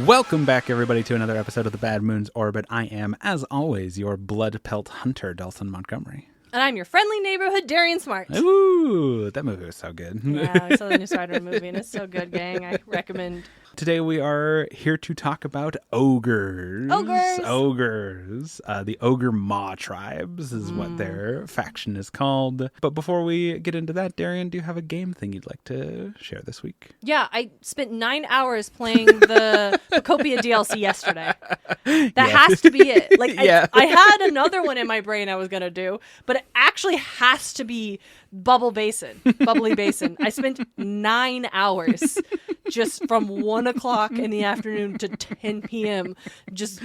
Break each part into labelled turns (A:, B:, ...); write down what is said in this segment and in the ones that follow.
A: Welcome back, everybody, to another episode of the Bad Moon's Orbit. I am, as always, your blood pelt hunter, Dalton Montgomery.
B: And I'm your friendly neighborhood Darian Smart.
A: Ooh, that movie was so good.
B: Yeah, I saw the new Spider-Man movie, and it's so good, gang. I recommend.
A: Today we are here to talk about ogres.
B: Ogres!
A: The Ogor Mawtribes is what their faction is called. But before we get into that, Darian, do you have a game thing you'd like to share this week?
B: Yeah, I spent 9 hours playing the Pocopia DLC yesterday. That has to be it. Like,
A: Yeah.
B: I had another one in my brain I was going to do, but it actually has to be Bubbly Basin. I spent 9 hours just from 1 o'clock in the afternoon to 10 p.m. just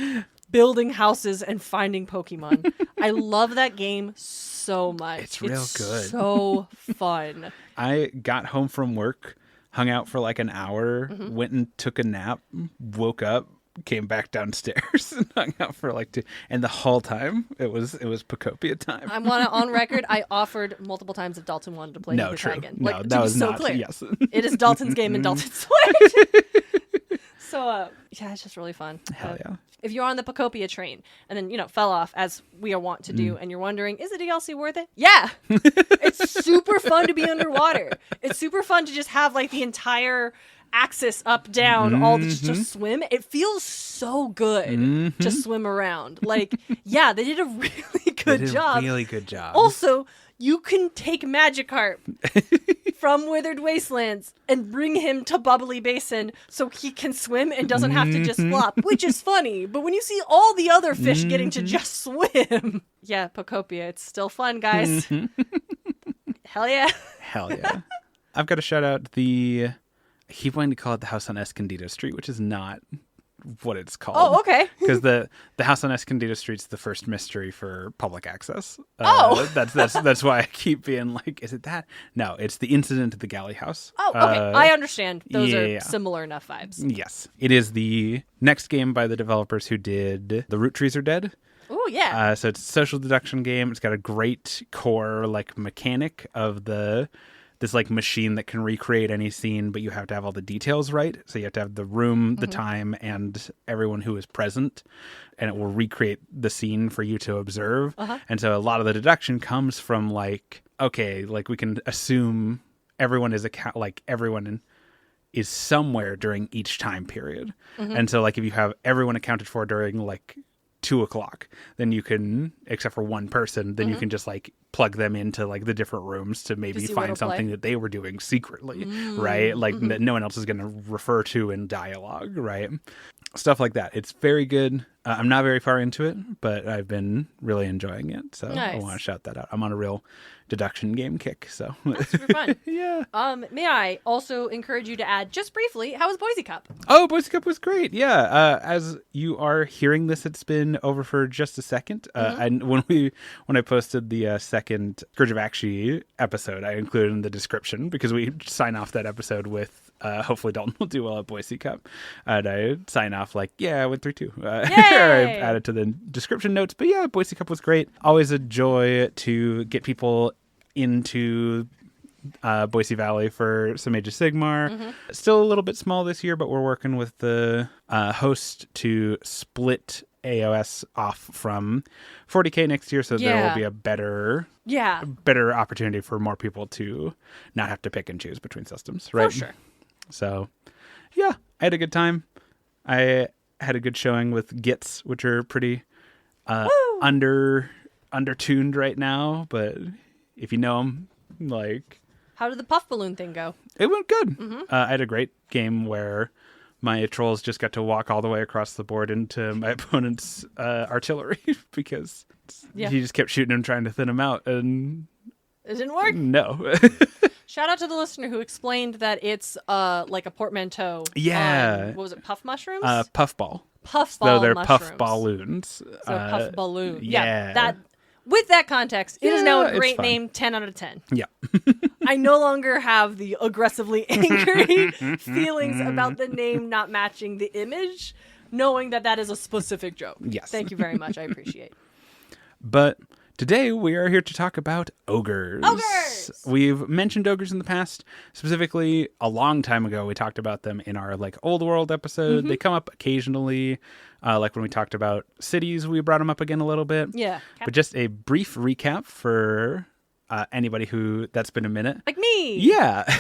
B: building houses and finding Pokemon. I love that game so much.
A: It's real good.
B: So fun.
A: I got home from work, hung out for like an hour, went and took a nap, woke up, came back downstairs and hung out for like 2, and the whole time it was Pocopia time.
B: I want to on record. I offered multiple times if Dalton wanted to play
A: No,
B: with
A: true.
B: again.
A: No,
B: Like,
A: that was
B: so
A: not.
B: clear.
A: Yes,
B: It is Dalton's game and Dalton's play. So yeah, it's just really fun.
A: hell yeah.
B: If you're on the Pocopia train and then, fell off, as we are wont to do, and you're wondering, is the DLC worth it? Yeah. It's super fun to be underwater. It's super fun to just have like the entire axis up, down, all just swim. It feels so good to swim around. Like, yeah, they did a really good job.
A: Really good job.
B: Also, you can take Magikarp from Withered Wastelands and bring him to Bubbly Basin so he can swim and doesn't have to just flop, which is funny. But when you see all the other fish getting to just swim, yeah, Pocopia, it's still fun, guys. Hell yeah.
A: Hell yeah. I've got to shout out I keep wanting to call it the House on Escondido Street, which is not what it's called.
B: Oh, okay.
A: Because the House on Escondido Street's the first mystery for public access. That's why I keep being like, is it that? No, it's the Incident at the Galley House.
B: Oh, okay. I understand. Those are
A: yeah.
B: similar enough vibes.
A: Yes. It is the next game by the developers who did The Root Trees Are Dead.
B: Oh, yeah.
A: So it's a social deduction game. It's got a great core like mechanic of this like machine that can recreate any scene, but you have to have all the details right. So you have to have the room, the time, and everyone who is present, and it will recreate the scene for you to observe. And so a lot of the deduction comes from like, okay, like we can assume everyone is everyone is somewhere during each time period. And so like if you have everyone accounted for during like 2 o'clock, then you can, except for one person, then you can just like plug them into like the different rooms to maybe find something that they were doing secretly, right? Like that no one else is going to refer to in dialogue, right? Stuff like that. It's very good. I'm not very far into it, but I've been really enjoying it. So
B: Nice.
A: I want to shout that out. I'm on a real deduction game kick. So
B: That's super fun.
A: yeah.
B: May I also encourage you to add, just briefly, how was Boise Cup?
A: Oh, Boise Cup was great. Yeah. As you are hearing this, it's been over for just a second. And when I posted the second Scourge of Akshi episode, I included in the description because we sign off that episode with hopefully Dalton will do well at Boise Cup. And I sign off like, yeah, I went 3-2. I added to the description notes. But yeah, Boise Cup was great. Always a joy to get people into Boise Valley for some Age of Sigmar. Still a little bit small this year, but we're working with the host to split AOS off from 40K next year, so there will be a better opportunity for more people to not have to pick and choose between systems, right?
B: For sure.
A: So, yeah, I had a good time. I had a good showing with Gits, which are pretty undertuned right now, but if you know them, like...
B: How did the puff balloon thing go?
A: It went good. I had a great game where my trolls just got to walk all the way across the board into my opponent's artillery because he just kept shooting him, trying to thin him out, and
B: it didn't work?
A: No.
B: Shout out to the listener who explained that it's like a portmanteau.
A: Yeah.
B: What was it, puff mushrooms?
A: Puffball.
B: Puffball
A: So they're
B: mushrooms.
A: puff balloons.
B: So puff balloon.
A: Yeah.
B: That. With that context, it is now a
A: it's
B: great
A: fun.
B: name, 10 out of 10.
A: Yeah.
B: I no longer have the aggressively angry feelings about the name not matching the image, knowing that that is a specific joke.
A: Yes.
B: Thank you very much. I appreciate it.
A: But Today we are here to talk about ogres.
B: Ogres!
A: We've mentioned ogres in the past. Specifically, a long time ago, we talked about them in our Old World episode. They come up occasionally. Like when we talked about cities, we brought them up again a little bit.
B: Yeah.
A: But just a brief recap for anybody that's been a minute.
B: Like me.
A: Yeah.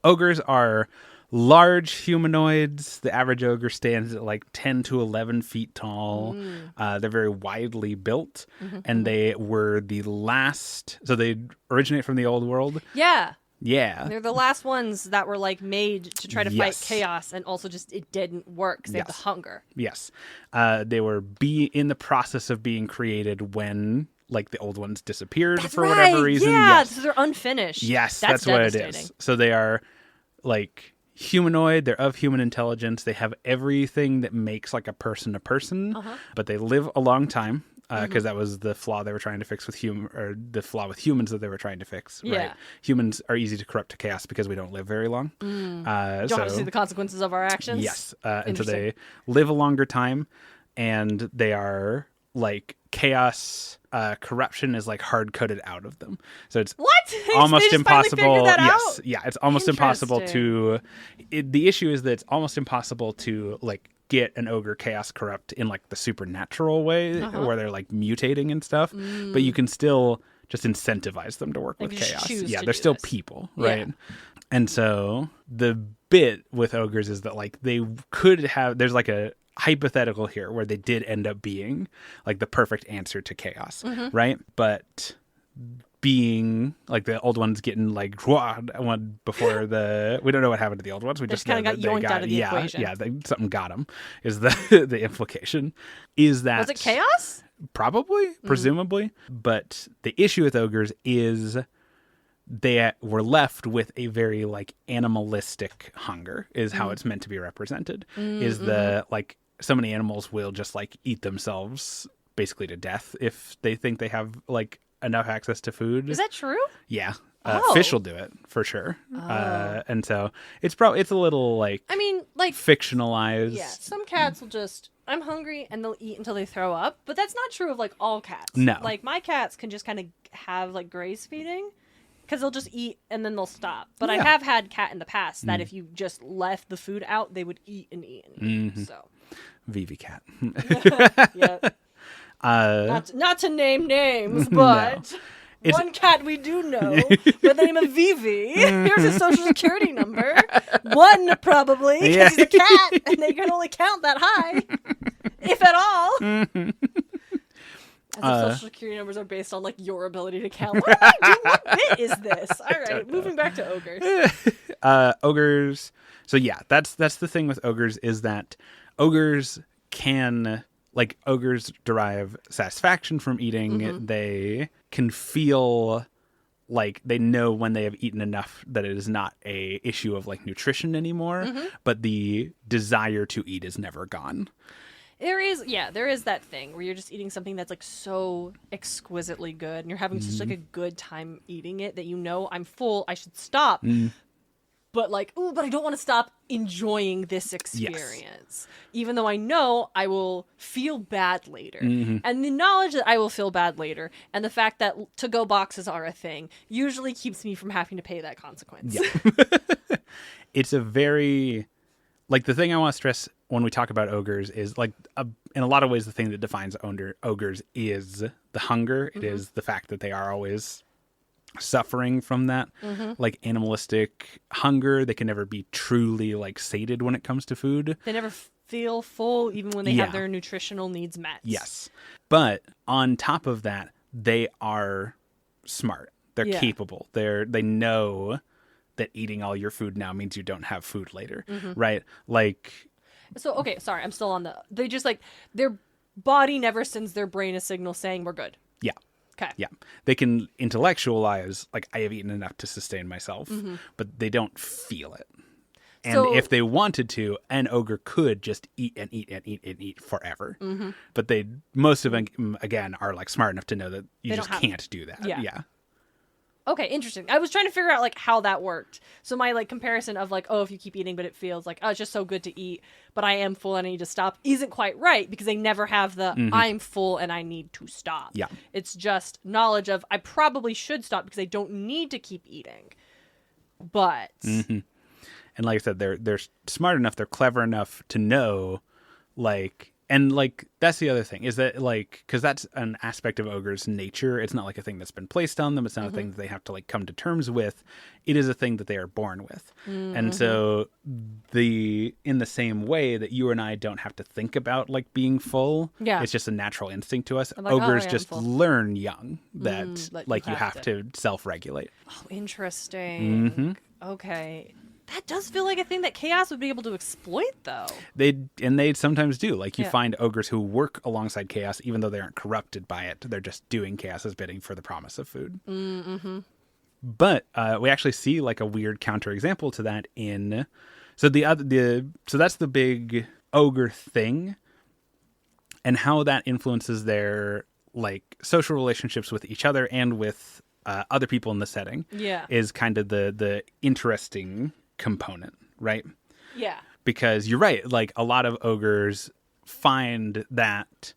A: Ogres are large humanoids. The average ogre stands at 10 to 11 feet tall. They're very widely built. And they were the last. So they originate from the Old World.
B: Yeah.
A: Yeah.
B: They're the last ones that were made to try to fight chaos, and also just it didn't work because they have the hunger.
A: Yes. They were in the process of being created when the old ones disappeared for whatever reason.
B: Yeah,
A: yes.
B: So they're unfinished.
A: Yes,
B: that's
A: what it is. So they are humanoid. They're of human intelligence. They have everything that makes a person, but they live a long time. Because that was the flaw they were trying to fix with the flaw with humans that they were trying to fix.
B: Yeah.
A: Right? Humans are easy to corrupt to chaos because we don't live very long.
B: Don't have to see the consequences of our actions.
A: Yes. And so they live a longer time, and they are chaos. Corruption is hard coded out of them. So it's almost impossible. Yes. Yeah. It's almost impossible to. The issue is that it's almost impossible to get an ogre chaos corrupt in the supernatural way where they're mutating and stuff, but you can still just incentivize them to work with chaos. Yeah, they're still people, right? Yeah. And so the bit with ogres is that they could have, there's a hypothetical here where they did end up being the perfect answer to chaos, right? But being the old ones getting one before we don't know what happened to the old ones. We just
B: kind of got yoinked out of the equation.
A: Yeah, something got them. Is the implication? Is that
B: was it chaos?
A: Probably, presumably. But the issue with ogres is they were left with a very animalistic hunger. Is how it's meant to be represented. Is the so many animals will just eat themselves basically to death if they think they have enough access to food.
B: Is that true?
A: Yeah. Fish will do it for sure. And so it's a little fictionalized.
B: Yeah. Some cats will just, I'm hungry, and they'll eat until they throw up. But that's not true of all cats.
A: No.
B: My cats can just kind of have graze feeding because they'll just eat and then they'll stop. But I have had cat in the past that if you just left the food out, they would eat and eat and eat. So.
A: Vivi cat.
B: Yeah. Not to name names, but one cat we do know by the name of Vivi. Here's his social security number. One, probably, because he's a cat, and they can only count that high, if at all. As if social security numbers are based on your ability to count. What do I do? What bit is this? All right, moving back to ogres.
A: Ogres. So yeah, that's the thing with ogres is that ogres can. Ogres derive satisfaction from eating. They can feel they know when they have eaten enough that it is not a issue of nutrition anymore, but the desire to eat is never gone.
B: There is that thing where you're just eating something that's so exquisitely good, and you're having such a good time eating it that I'm full, I should stop. But but I don't want to stop enjoying this experience. Even though I know I will feel bad later. And the knowledge that I will feel bad later, and the fact that to-go boxes are a thing, usually keeps me from having to pay that consequence.
A: Yeah. It's a very... the thing I want to stress when we talk about ogres is, in a lot of ways, the thing that defines ogres is the hunger. It is the fact that they are always... suffering from that animalistic hunger. They can never be truly sated when it comes to food.
B: They never feel full even when they have their nutritional needs met.
A: Yes. But on top of that, they are smart. They're capable. They know that eating all your food now means you don't have food later. Right?
B: So okay, sorry, I'm still on they just their body never sends their brain a signal saying we're good.
A: Yeah.
B: Okay.
A: Yeah. They can intellectualize, I have eaten enough to sustain myself, but they don't feel it. And if they wanted to, an ogre could just eat and eat and eat and eat forever. But most of them, again, are smart enough to know that you just can't do that.
B: Yeah. Okay, interesting. I was trying to figure out like how that worked. So my like comparison of like, oh, if you keep eating, but it feels like, oh, it's just so good to eat, but I am full and I need to stop, isn't quite right because they never have the I'm full and I need to stop.
A: Yeah.
B: It's just knowledge of I probably should stop because I don't need to keep eating. But
A: And like I said, they're smart enough, they're clever enough to know, like, and like that's the other thing is that like because that's an aspect of ogres' nature. It's not like a thing that's been placed on them. It's not a thing that they have to like come to terms with. It is a thing that they are born with. And so in the same way that you and I don't have to think about like being full, it's just a natural instinct to us.
B: Like,
A: Ogres
B: I'm
A: just
B: full.
A: learn young that
B: like
A: you have to self-regulate.
B: Oh, interesting. Okay. That does feel like a thing that chaos would be able to exploit, though.
A: They sometimes do. Like, you find ogres who work alongside chaos, even though they aren't corrupted by it. They're just doing chaos's bidding for the promise of food. But we actually see like a weird counterexample to that in. So so that's the big ogre thing, and how that influences their like social relationships with each other and with other people in the setting. Is kind of the interesting component, right?
B: Yeah.
A: Because you're right, like a lot of ogres find that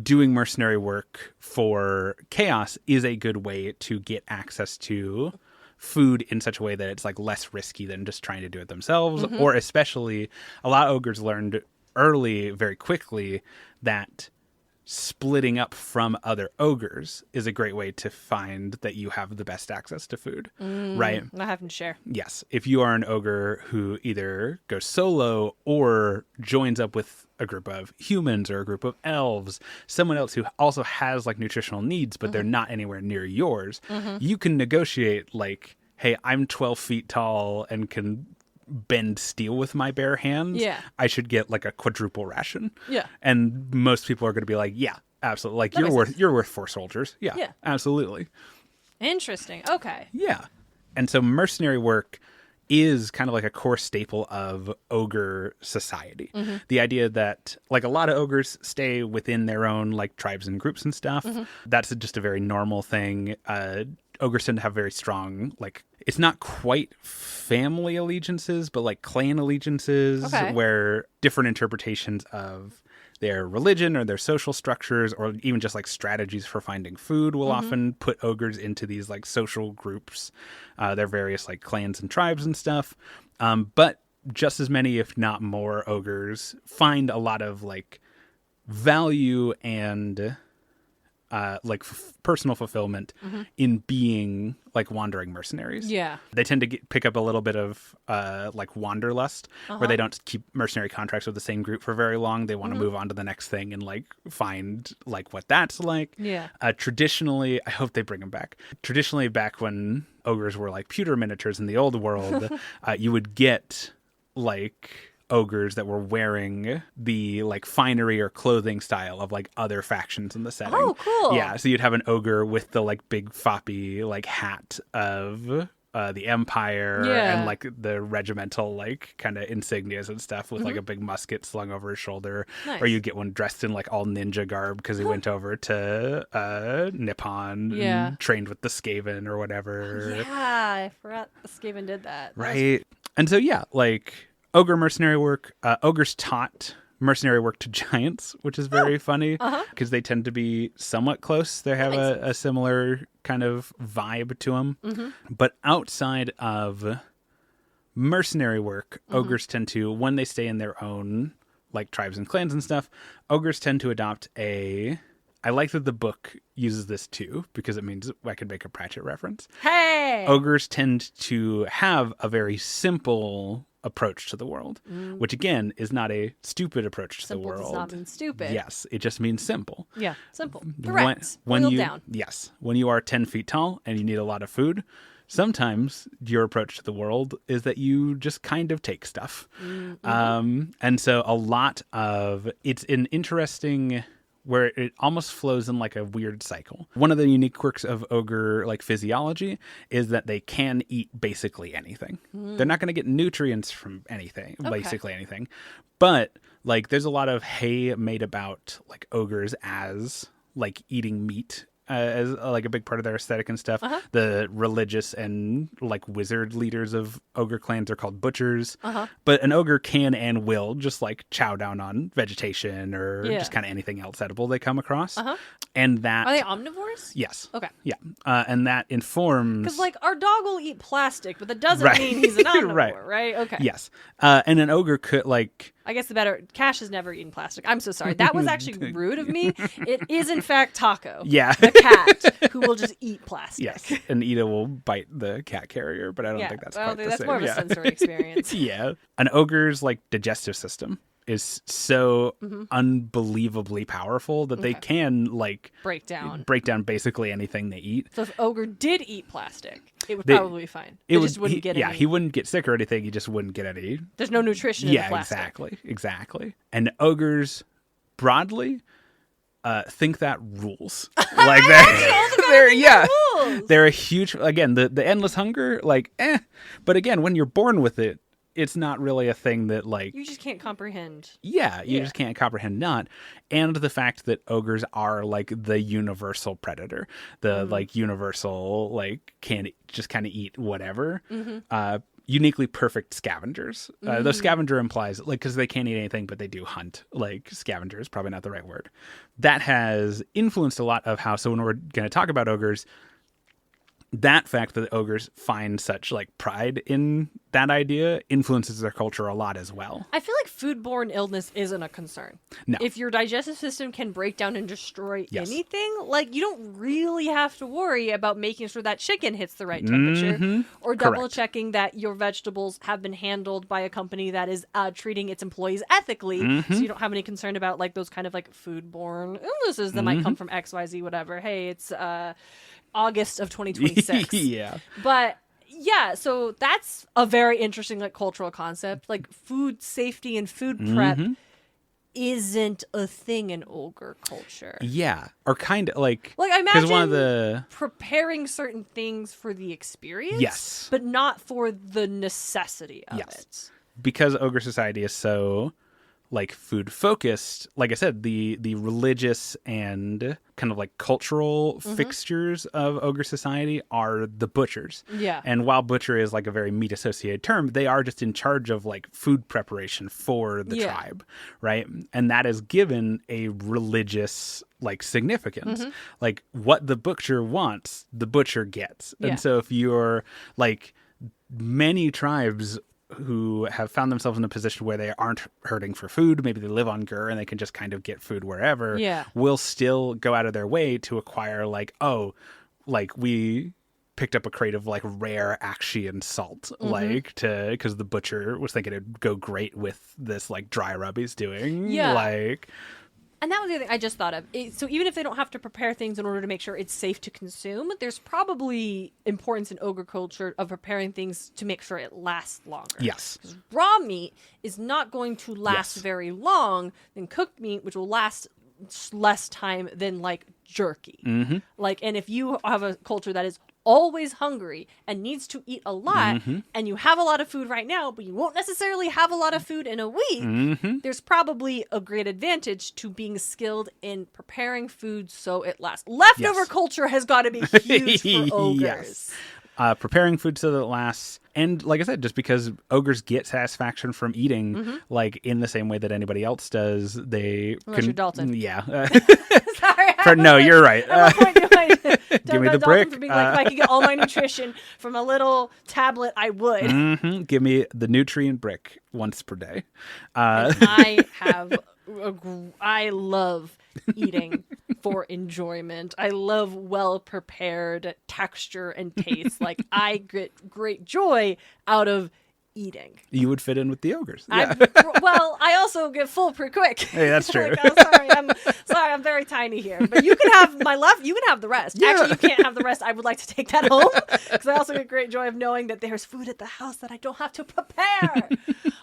A: doing mercenary work for chaos is a good way to get access to food in such a way that it's like less risky than just trying to do it themselves. Or especially a lot of ogres learned early very quickly that splitting up from other ogres is a great way to find that you have the best access to food, right?
B: Not having to share.
A: Yes. If you are an ogre who either goes solo or joins up with a group of humans or a group of elves, someone else who also has like nutritional needs, but they're not anywhere near yours, you can negotiate like, hey, I'm 12 feet tall and can bend steel with my bare hands. I should get like a quadruple ration. And most people are going to be like, yeah, absolutely. Like you're worth 4 soldiers. Yeah, absolutely.
B: Interesting. Okay.
A: Yeah. And so mercenary work is kind of like a core staple of ogre society. The idea that like a lot of ogres stay within their own like tribes and groups and stuff. That's just a very normal thing. Ogres tend to have very strong, like, it's not quite family allegiances, but like clan allegiances, where different interpretations of their religion or their social structures or even just like strategies for finding food will often put ogres into these like social groups, their various like clans and tribes and stuff. But just as many, if not more, ogres find a lot of like value and like personal fulfillment in being like wandering mercenaries. They tend to pick up a little bit of like wanderlust, where they don't keep mercenary contracts with the same group for very long. They want to move on to the next thing and like find like what that's like. Traditionally, I hope they bring them back. Traditionally, back when ogres were like pewter miniatures in the old world, you would get like ogres that were wearing the like finery or clothing style of like other factions in the setting.
B: Oh, cool.
A: Yeah, so you'd have an ogre with the like big floppy like hat of the Empire and like the regimental like kind of insignias and stuff with like a big musket slung over his shoulder. Or you'd get one dressed in like all ninja garb because he went over to Nippon and trained with the Skaven or whatever.
B: I forgot the Skaven did that.
A: Right. And so yeah, like ogre mercenary work. Ogres taught mercenary work to giants, which is very funny because they tend to be somewhat close. They have a similar kind of vibe to them. But outside of mercenary work, ogres tend to, when they stay in their own like tribes and clans and stuff, ogres tend to adopt I like that the book uses this too, because it means I could make a Pratchett reference.
B: Hey!
A: Ogres tend to have a very simple approach to the world, which again is not a stupid approach to the world.
B: Simple does not mean stupid.
A: Yes, it just means simple.
B: Yeah, simple. Direct.
A: When you
B: down.
A: Yes, when you are 10 feet tall and you need a lot of food, sometimes your approach to the world is that you just kind of take stuff. And so a lot of it's an interesting where it almost flows in like a weird cycle. One of the unique quirks of ogre like physiology is that they can eat basically anything. They're not going to get nutrients from anything, basically anything. But like there's a lot of hay made about like ogres as like eating meat as like a big part of their aesthetic and stuff. The religious and like wizard leaders of ogre clans are called butchers. But an ogre can and will just like chow down on vegetation or just kind of anything else edible they come across. And that
B: are they omnivores?
A: Yes.
B: Okay.
A: Yeah. And that informs
B: because like our dog will eat plastic, but that doesn't mean he's an omnivore, right? Okay.
A: Yes. And an ogre could like.
B: I guess Cash has never eaten plastic. I'm so sorry. That was actually rude of me. It is in fact Taco.
A: Yeah.
B: The cat who will just eat plastic.
A: Yes. And Ida will bite the cat carrier, but I don't think that's quite the same.
B: That's more of a sensory experience.
A: Yeah. An ogre's like digestive system is so unbelievably powerful that they can like
B: break down
A: basically anything they eat.
B: So if ogre did eat plastic, it would probably be fine. It just wouldn't get any.
A: Yeah, he wouldn't get sick or anything. He just wouldn't get any.
B: There's no nutrition in the plastic.
A: Exactly. And ogres broadly think that rules. Like that. They're a huge, again, the endless hunger, like, but again, when you're born with it, it's not really a thing that like
B: you just can't comprehend.
A: Yeah, you just can't comprehend not. And the fact that ogres are like the universal predator, the like universal like can just kind of eat whatever. Uniquely perfect scavengers. Though scavenger implies like because they can't eat anything, but they do hunt. Like scavenger is probably not the right word. That has influenced a lot of how. So when we're going to talk about ogres. That fact that the ogres find such like pride in that idea influences their culture a lot as well.
B: I feel like foodborne illness isn't a concern.
A: No.
B: If your digestive system can break down and destroy anything, like you don't really have to worry about making sure that chicken hits the right temperature or double checking that your vegetables have been handled by a company that is treating its employees ethically. So you don't have any concern about like those kind of like foodborne illnesses that might come from XYZ, whatever. Hey, it's August of 2026. But yeah, so that's a very interesting like cultural concept. Like food safety and food prep isn't a thing in ogre culture.
A: Yeah, or kind of like
B: I imagine
A: one of the
B: preparing certain things for the experience, but not for the necessity of it.
A: Because ogre society is so like food focused, like I said, the religious and kind of like cultural fixtures of ogre society are the butchers. Yeah. And while butcher is like a very meat associated term, they are just in charge of like food preparation for the tribe, right? And that is given a religious like significance. Like what the butcher wants, the butcher gets. And so if you're like many tribes who have found themselves in a position where they aren't hurting for food, maybe they live on Gur and they can just kind of get food wherever, will still go out of their way to acquire like, like we picked up a crate of like rare Akshian salt, like because the butcher was thinking it'd go great with this like dry rub he's doing. Like...
B: And that was the other thing I just thought of. So even if they don't have to prepare things in order to make sure it's safe to consume, there's probably importance in ogre culture of preparing things to make sure it lasts longer.
A: Yes.
B: Because raw meat is not going to last very long than cooked meat, which will last less time than like jerky. Like, and if you have a culture that is always hungry and needs to eat a lot and you have a lot of food right now but you won't necessarily have a lot of food in a week, there's probably a great advantage to being skilled in preparing food so it lasts. Leftover culture has got to be huge for ogres.
A: Preparing food so that it lasts. And like I said, just because ogres get satisfaction from eating, like in the same way that anybody else does, they
B: Unless you're Dalton.
A: Yeah.
B: Sorry.
A: No, you're right. Give me the brick.
B: For being like, if I could get all my nutrition from a little tablet, I would.
A: Give me the nutrient brick once per day.
B: I love eating for enjoyment. I love well-prepared texture and taste. Like, I get great joy out of eating.
A: You would fit in with the ogres.
B: Well, I also get full pretty quick.
A: Hey, that's true.
B: Like, I'm sorry, I'm very tiny here. But you can have my left. You can have the rest. Yeah. Actually, you can't have the rest. I would like to take that home because I also get great joy of knowing that there's food at the house that I don't have to prepare.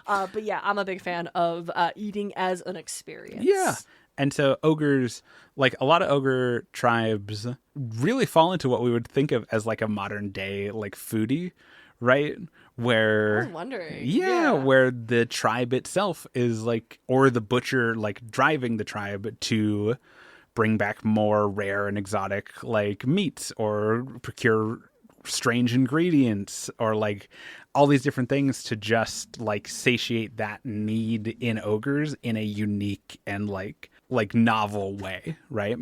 B: But yeah, I'm a big fan of eating as an experience.
A: Yeah. And so ogres, like a lot of ogre tribes, really fall into what we would think of as like a modern day like foodie, right? Where
B: I was wondering.
A: Yeah, where the tribe itself is like, or the butcher like driving the tribe to bring back more rare and exotic like meats or procure strange ingredients or like all these different things to just like satiate that need in ogres in a unique and like novel way, right?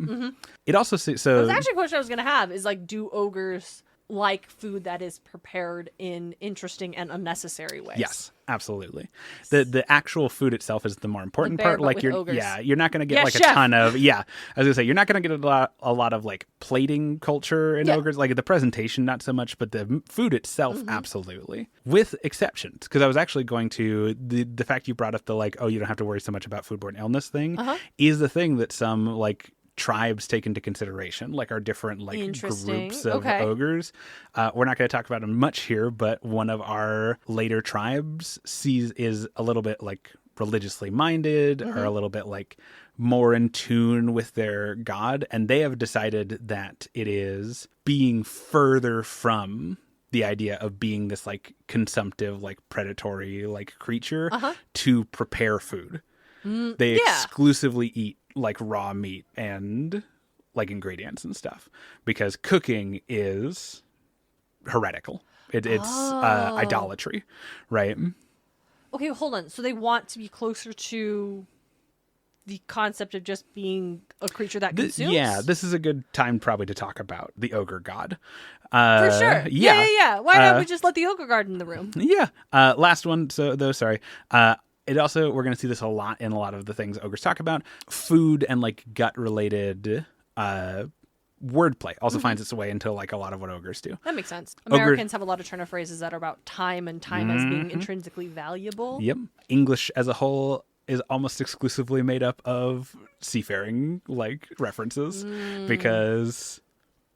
A: It also so
B: That's actually a question I was gonna have is like, do ogres like food that is prepared in interesting and unnecessary ways?
A: yes, absolutely. The actual food itself is the more important part. Like you're not gonna get like
B: chef.
A: a ton of I was gonna say you're not gonna get a lot of like plating culture in ogres, like the presentation not so much, but the food itself absolutely, with exceptions. Because I was actually going to the fact you brought up the like, oh, you don't have to worry so much about foodborne illness thing is the thing that some like tribes take into consideration, like our different like groups of ogres. We're not going to talk about them much here, but one of our later tribes is a little bit like religiously minded or a little bit like more in tune with their god, and they have decided that it is being further from the idea of being this like consumptive, like predatory like creature to prepare food. They exclusively eat like raw meat and like ingredients and stuff because cooking is heretical. It's idolatry, right?
B: Okay, hold on. So they want to be closer to the concept of just being a creature that consumes?
A: This is a good time probably to talk about the ogre god.
B: For sure. Yeah. Why not we just let the ogre god in the room?
A: Yeah. Last one. Sorry. It also, we're going to see this a lot in a lot of the things ogres talk about. Food and like gut related wordplay also finds its way into like a lot of what ogres do.
B: That makes sense. Americans have a lot of turn of phrases that are about time and time as being intrinsically valuable.
A: Yep. English as a whole is almost exclusively made up of seafaring like references because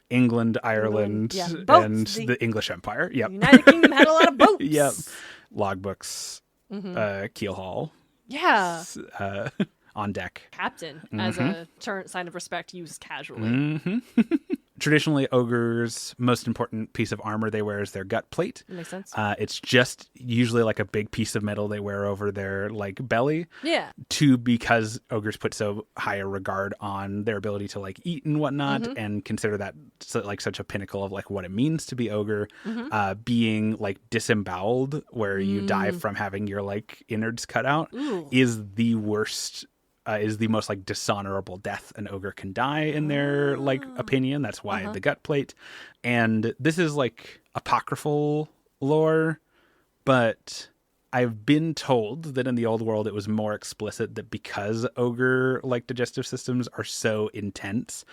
A: England, Ireland, and the English Empire. Yep.
B: The United Kingdom had a lot of boats.
A: Yep. Logbooks. Keel haul.
B: Yeah.
A: On deck.
B: Captain as a sign of respect used casually.
A: Traditionally, ogres' most important piece of armor they wear is their gut plate.
B: That makes sense.
A: It's just usually like a big piece of metal they wear over their like belly.
B: Yeah.
A: Because ogres put so high a regard on their ability to like eat and whatnot, and consider that like such a pinnacle of like what it means to be ogre. Being like disemboweled, where you die from having your like innards cut out, is the worst. Is the most like dishonorable death an ogre can die in their like opinion. That's why the gut plate. And this is like apocryphal lore, but I've been told that in the old world it was more explicit that because ogre like digestive systems are so intense,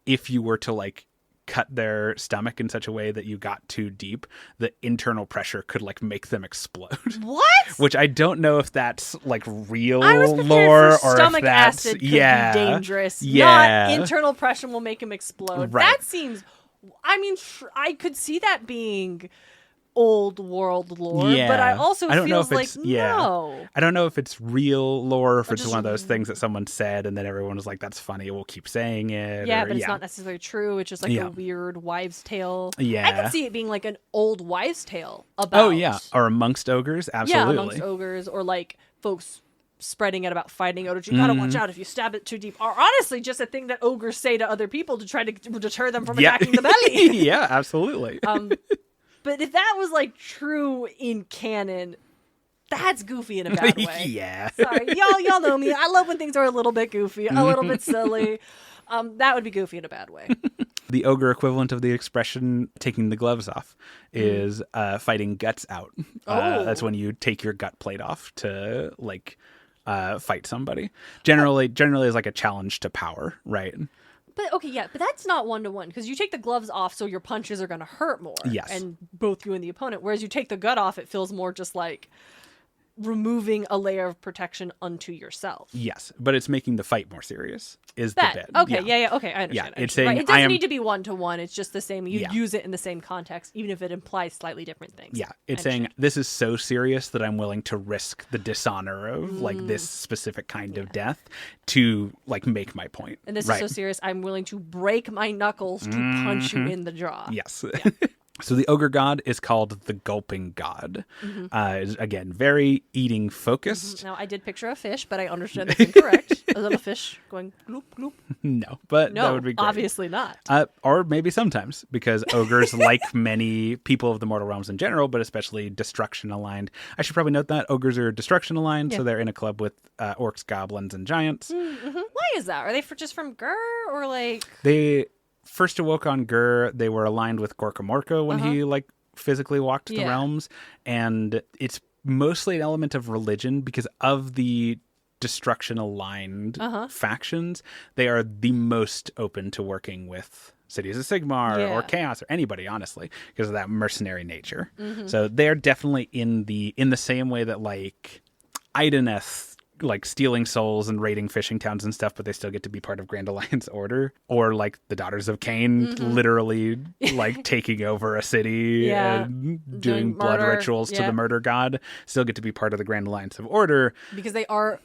A: if you were to like cut their stomach in such a way that you got too deep, the internal pressure could like make them explode.
B: What?
A: Which I don't know if that's like real
B: I was
A: lore
B: for
A: or
B: stomach
A: if that's
B: acid could be dangerous.
A: Yeah.
B: Not internal pressure will make him explode.
A: Right.
B: That seems. I mean, I could see that being old world lore, but I also feels like no.
A: I don't know if it's real lore or if it's one of those things that someone said and then everyone was like, that's funny, we'll keep saying it.
B: Yeah, but it's not necessarily true. It's just like a weird wives' tale.
A: Yeah.
B: I could see it being like an old wives' tale about.
A: Oh, yeah. Or amongst ogres. Absolutely.
B: Yeah, amongst ogres or like folks spreading it about fighting ogres. You gotta watch out if you stab it too deep. Or honestly, just a thing that ogres say to other people to try to deter them from attacking the belly.
A: Yeah, absolutely.
B: But if that was like true in canon, that's goofy in a bad way.
A: Yeah.
B: Sorry, y'all know me. I love when things are a little bit goofy, a little bit silly. That would be goofy in a bad way.
A: The ogre equivalent of the expression taking the gloves off is fighting guts out. That's when you take your gut plate off to like fight somebody. Generally is like a challenge to power, right?
B: But but that's not 1-to-1 because you take the gloves off, so your punches are going to hurt more.
A: Yes.
B: And both you and the opponent. Whereas you take the gut off, it feels more just like removing a layer of protection unto yourself.
A: Yes, but it's making the fight more serious. Is the bit?
B: Okay, okay, I understand.
A: Yeah, it's saying
B: right. It doesn't need to be 1-to-1. It's just the same. You use it in the same context, even if it implies slightly different things.
A: Yeah, it's saying this is so serious that I'm willing to risk the dishonor of like this specific kind of death to like make my point.
B: And this is so serious, I'm willing to break my knuckles to punch you in the jaw.
A: Yes. So the ogre god is called the gulping god. Is, again, very eating focused.
B: Now, I did picture a fish, but I understand that's incorrect. A little fish going gloop, gloop.
A: No, but that would be great.
B: Obviously not.
A: Or maybe sometimes, because ogres, like many people of the mortal realms in general, but especially destruction aligned. I should probably note that ogres are destruction aligned, so they're in a club with orcs, goblins, and giants.
B: Why is that? Are they just from Gur, or like...
A: They first awoke on Gur. They were aligned with Gorkamorka when he like physically walked the realms, and it's mostly an element of religion because of the destruction aligned factions. They are the most open to working with Cities of Sigmar or Chaos or anybody, honestly, because of that mercenary nature. So they're definitely in the same way that like Ideneth, like stealing souls and raiding fishing towns and stuff, but they still get to be part of Grand Alliance Order, or like the Daughters of Cain literally like taking over a city and doing blood rituals to the murder god, still get to be part of the Grand Alliance of Order
B: because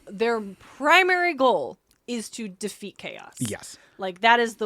B: their primary goal is to defeat chaos.
A: Yes.
B: Like that is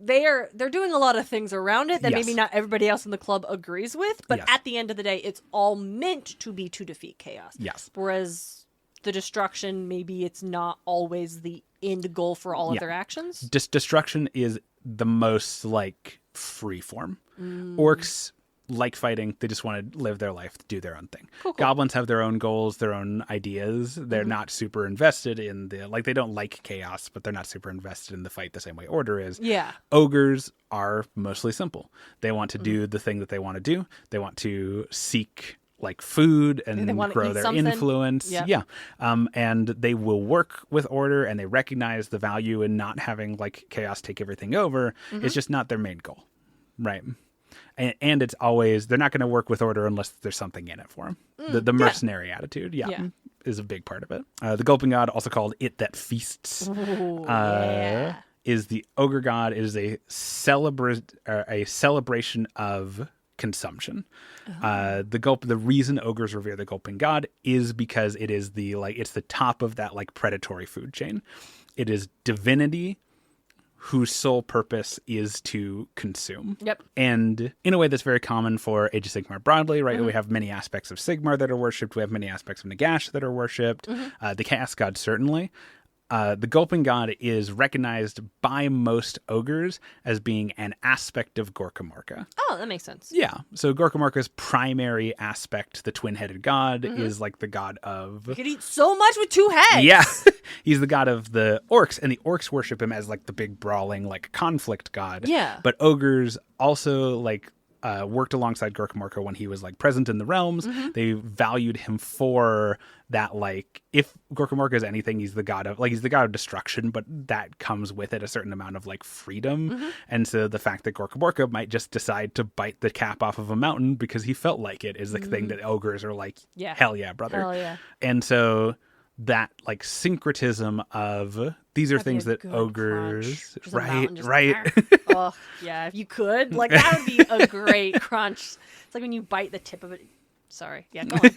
B: they're doing a lot of things around it that maybe not everybody else in the club agrees with, but at the end of the day, it's all meant to be to defeat chaos.
A: Yes.
B: Whereas the destruction, maybe it's not always the end goal for all of their actions.
A: Destruction is the most like free form. Orcs like fighting. They just want to live their life, do their own thing. Cool. Goblins have their own goals, their own ideas. They're not super invested in they don't like chaos, but they're not super invested in the fight the same way Order is.
B: Yeah.
A: Ogres are mostly simple. They want to do the thing that they want to do. They want to seek like food and grow their influence. Yeah. And they will work with Order, and they recognize the value in not having like chaos take everything over. It's just not their main goal. Right. And it's always, they're not going to work with Order unless there's something in it for them. The mercenary attitude. Is a big part of it. The gulping god, also called It That Feasts, is the ogre god. It is a celebration of consumption. The reason ogres revere the gulping god is because it is it's the top of that like predatory food chain. It is divinity whose sole purpose is to consume.
B: Yep.
A: And in a way that's very common for Age of Sigmar broadly, right? We have many aspects of Sigmar that are worshipped. We have many aspects of Nagash that are worshipped. The Chaos God, certainly. The gulping god is recognized by most ogres as being an aspect of Gorkamorka.
B: Oh, that makes sense.
A: Yeah. So Gorkamorka's primary aspect, the twin-headed god, is like the god of...
B: You could eat so much with two heads!
A: Yeah. He's the god of the orcs, and the orcs worship him as like the big brawling like conflict god.
B: Yeah.
A: But ogres also like... worked alongside Gorkamorka when he was like present in the realms. They valued him for that, like, if Gorkamorka is anything, he's the god of destruction, but that comes with it a certain amount of like freedom. And so the fact that Gorkamorka might just decide to bite the cap off of a mountain because he felt like it is the thing that ogres are like, hell yeah, brother.
B: Hell yeah.
A: And so that like syncretism of these are things that ogres right
B: Oh yeah, if you could, like, that would be a great crunch. It's like when you bite the tip of it. Sorry, yeah, go on.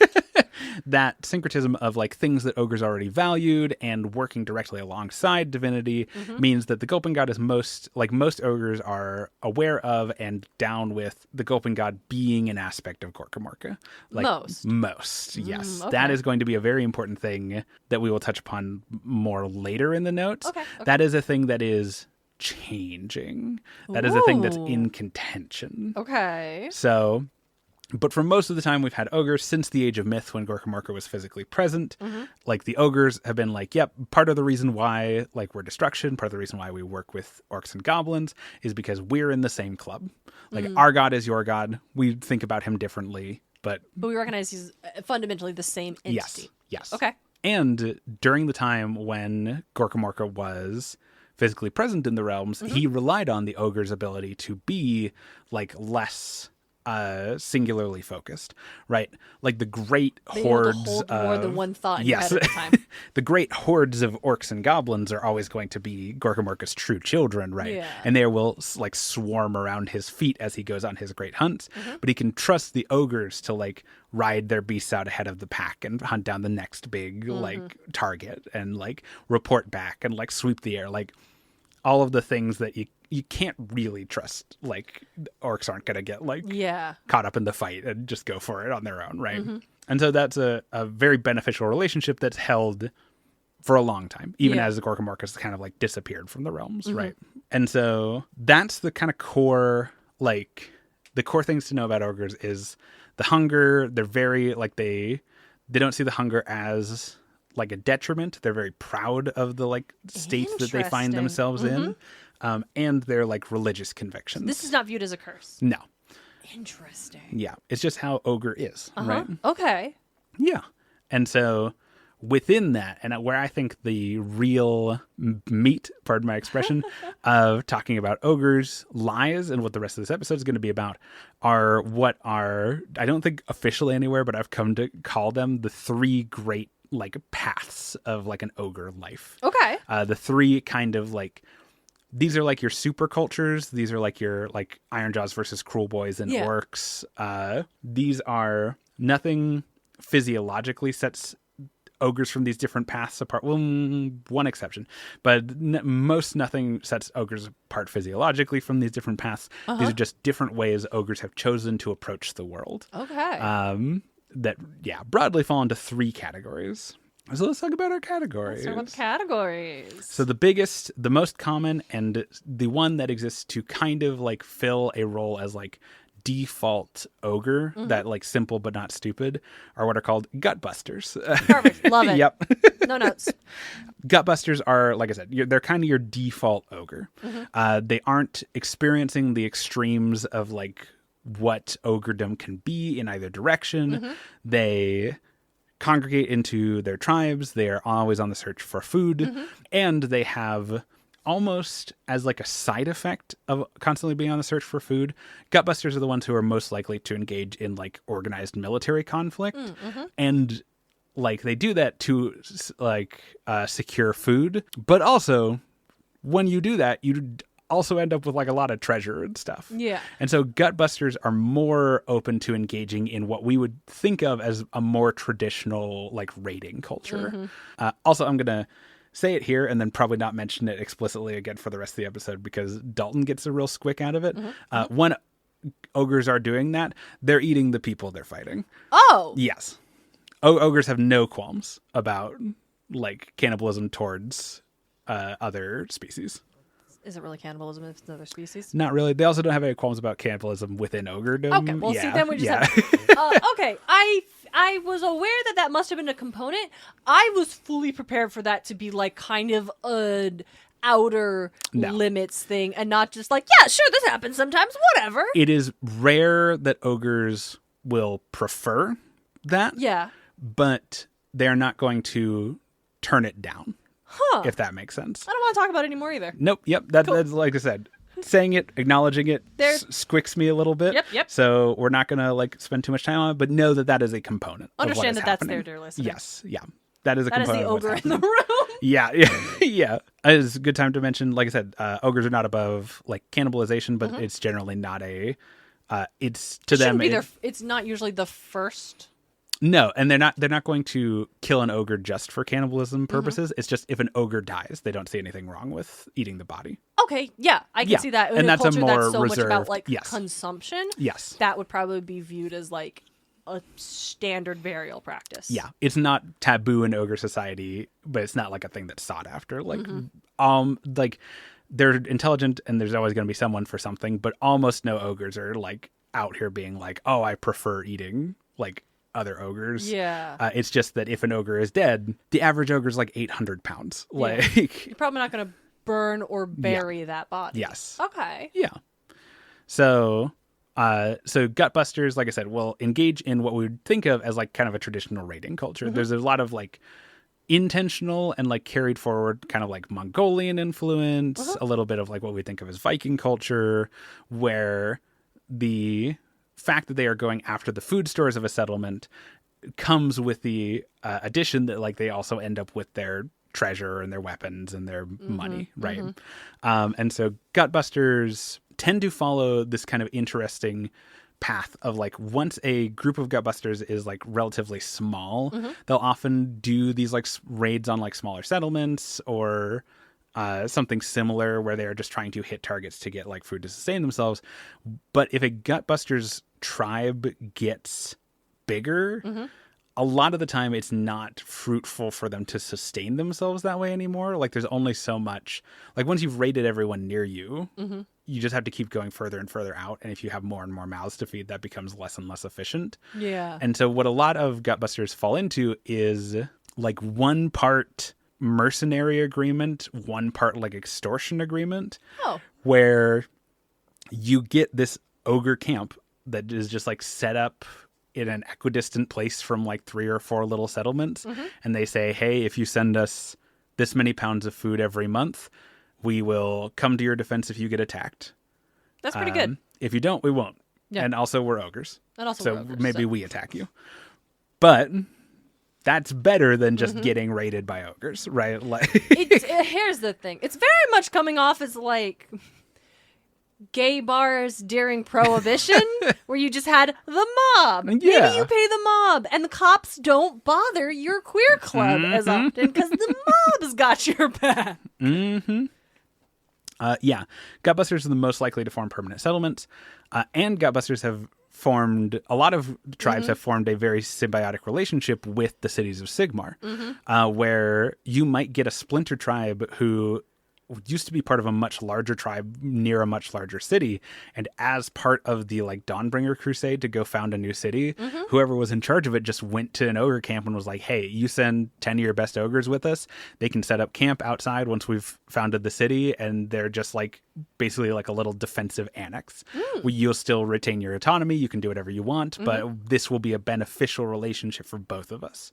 A: That syncretism of like things that ogres already valued and working directly alongside divinity means that the gulping god is most ogres are aware of and down with the gulping god being an aspect of Gorkamorka. Like most, yes.
B: Okay.
A: That is going to be a very important thing that we will touch upon more later in the notes.
B: Okay.
A: That is a thing that is changing. That is a thing that's in contention.
B: Okay.
A: So, but for most of the time we've had ogres since the Age of Myth when Gorkamorka was physically present. Like the ogres have been like, yep, part of the reason why like we're destruction, part of the reason why we work with orcs and goblins is because we're in the same club. Like our god is your god. We think about him differently, but
B: we recognize he's fundamentally the same entity.
A: Yes.
B: Okay.
A: And during the time when Gorkamorka was physically present in the realms, he relied on the ogre's ability to be like less singularly focused, right? Like the great hordes of
B: more than one thought in your head at a time.
A: The great hordes of orcs and goblins are always going to be Gorkamorka's true children, right?
B: Yeah.
A: And they will like swarm around his feet as he goes on his great hunts. But he can trust the ogres to like ride their beasts out ahead of the pack and hunt down the next big like target and like report back and like sweep the air, like all of the things that you can't really trust, like, orcs aren't going to get, like,
B: Yeah.
A: caught up in the fight and just go for it on their own, right? And so that's a very beneficial relationship that's held for a long time, even as the Gorkamorkas kind of, like, disappeared from the realms, right? And so that's the kind of core, like, the core things to know about ogres is the hunger. They're very, like, they don't see the hunger as, like, a detriment. They're very proud of the, like, states that they find themselves in. And their, like, religious convictions.
B: So this is not viewed as a curse.
A: No.
B: Interesting.
A: Yeah. It's just how ogre is, right?
B: Okay.
A: Yeah. And so within that, and where I think the real meat, pardon my expression, of talking about ogres lies, and what the rest of this episode is going to be about, are what are, I don't think officially anywhere, but I've come to call them the three great, like, paths of, like, an ogre life.
B: Okay.
A: The three kind of, like, these are, like, your super cultures. These are, like, your, like, Ironjaws versus Cruel Boys and orcs. These are, nothing physiologically sets ogres from these different paths apart. Well, one exception, but most nothing sets ogres apart physiologically from these different paths. These are just different ways ogres have chosen to approach the world.
B: Okay.
A: That, broadly fall into three categories. So let's talk about our categories.
B: Let's start with categories.
A: So the biggest, the most common, and the one that exists to kind of, like, fill a role as, like, default ogre, that, like, simple but not stupid, are what are called Gutbusters.
B: Perfect. Love it.
A: Yep.
B: No notes.
A: Gutbusters are, like I said, they're kind of your default ogre. They aren't experiencing the extremes of, like, what ogredom can be in either direction. They congregate into their tribes. They are always on the search for food, and they have, almost as, like, a side effect of constantly being on the search for food, Gutbusters are the ones who are most likely to engage in, like, organized military conflict. And, like, they do that to, like, secure food, but also when you do that, you also end up with, like, a lot of treasure and stuff.
B: Yeah.
A: And so Gutbusters are more open to engaging in what we would think of as a more traditional, like, raiding culture. Also, I'm going to say it here and then probably not mention it explicitly again for the rest of the episode, because Dalton gets a real squick out of it. When ogres are doing that, they're eating the people they're fighting.
B: Oh!
A: Yes. Ogres have no qualms about, like, cannibalism towards other species.
B: Is it really cannibalism if it's another species?
A: Not really. They also don't have any qualms about cannibalism within ogredom.
B: Okay, well, see, then we just have... okay, I was aware that must have been a component. I was fully prepared for that to be, like, kind of an outer limits thing, and not just like, yeah, sure, this happens sometimes, whatever.
A: It is rare that ogres will prefer that.
B: Yeah.
A: But they're not going to turn it down. If that makes sense.
B: I don't want to talk about it anymore either.
A: Nope. Yep. That's, like I said, saying it, acknowledging it, squicks me a little bit.
B: Yep.
A: So we're not going to, like, spend too much time on it, but know that is a component.
B: Understand
A: of what
B: that
A: is happening.
B: that's there, dear listener.
A: Yes. Yeah. That is a
B: that
A: component.
B: That is the ogre in the room.
A: Yeah. It's a good time to mention, like I said, ogres are not above, like, cannibalization, but it's generally not a, it's to them.
B: It's not usually the first.
A: No, and they're not going to kill an ogre just for cannibalism purposes. It's just if an ogre dies, they don't see anything wrong with eating the body.
B: Okay, yeah, I can see that. In
A: and that's
B: culture
A: a more
B: that's so
A: reserved,
B: much about, like, consumption.
A: Yes,
B: that would probably be viewed as, like, a standard burial practice.
A: Yeah, it's not taboo in ogre society, but it's not, like, a thing that's sought after. Like, like, they're intelligent, and there's always going to be someone for something. But almost no ogres are, like, out here being like, oh, I prefer eating, like, other ogres.
B: Yeah.
A: It's just that if an ogre is dead, the average ogre is like 800 pounds. Like,
B: you're probably not going to burn or bury that body.
A: Yes.
B: Okay.
A: Yeah. So Gutbusters, like I said, will engage in what we would think of as, like, kind of a traditional raiding culture. There's a lot of, like, intentional and, like, carried forward kind of, like, Mongolian influence, a little bit of, like, what we think of as Viking culture, where the fact that they are going after the food stores of a settlement comes with the addition that, like, they also end up with their treasure and their weapons and their money, right? And so Gutbusters tend to follow this kind of interesting path of, like, once a group of Gutbusters is, like, relatively small, they'll often do these, like, raids on, like, smaller settlements or something similar where they are just trying to hit targets to get like food to sustain themselves. But if a Gutbuster's tribe gets bigger, a lot of the time it's not fruitful for them to sustain themselves that way anymore. Like there's only so much, like once you've raided everyone near you, you just have to keep going further and further out. And if you have more and more mouths to feed, that becomes less and less efficient.
B: Yeah.
A: And so what a lot of Gutbusters fall into is like one part mercenary agreement, one part like extortion agreement, where you get this ogre camp that is just like set up in an equidistant place from like 3 or 4 little settlements. And they say, hey, if you send us this many pounds of food every month, we will come to your defense if you get attacked.
B: That's pretty good.
A: If you don't, we won't.
B: Yeah.
A: And also we're ogres.
B: And also
A: So
B: we're ogres,
A: maybe we attack you. But that's better than just getting raided by ogres, right? Like
B: here's the thing. It's very much coming off as like gay bars during Prohibition, where you just had the mob. Maybe you pay the mob, and the cops don't bother your queer club as often because the mob's got your back.
A: Gutbusters are the most likely to form permanent settlements, and Gutbusters have formed, a lot of tribes have formed a very symbiotic relationship with the cities of Sigmar, where you might get a splinter tribe who used to be part of a much larger tribe near a much larger city, and as part of the like Dawnbringer crusade to go found a new city, whoever was in charge of it just went to an ogre camp and was like, hey, you send 10 of your best ogres with us, they can set up camp outside once we've founded the city, and they're just like basically like a little defensive annex. You'll still retain your autonomy, you can do whatever you want, but this will be a beneficial relationship for both of us,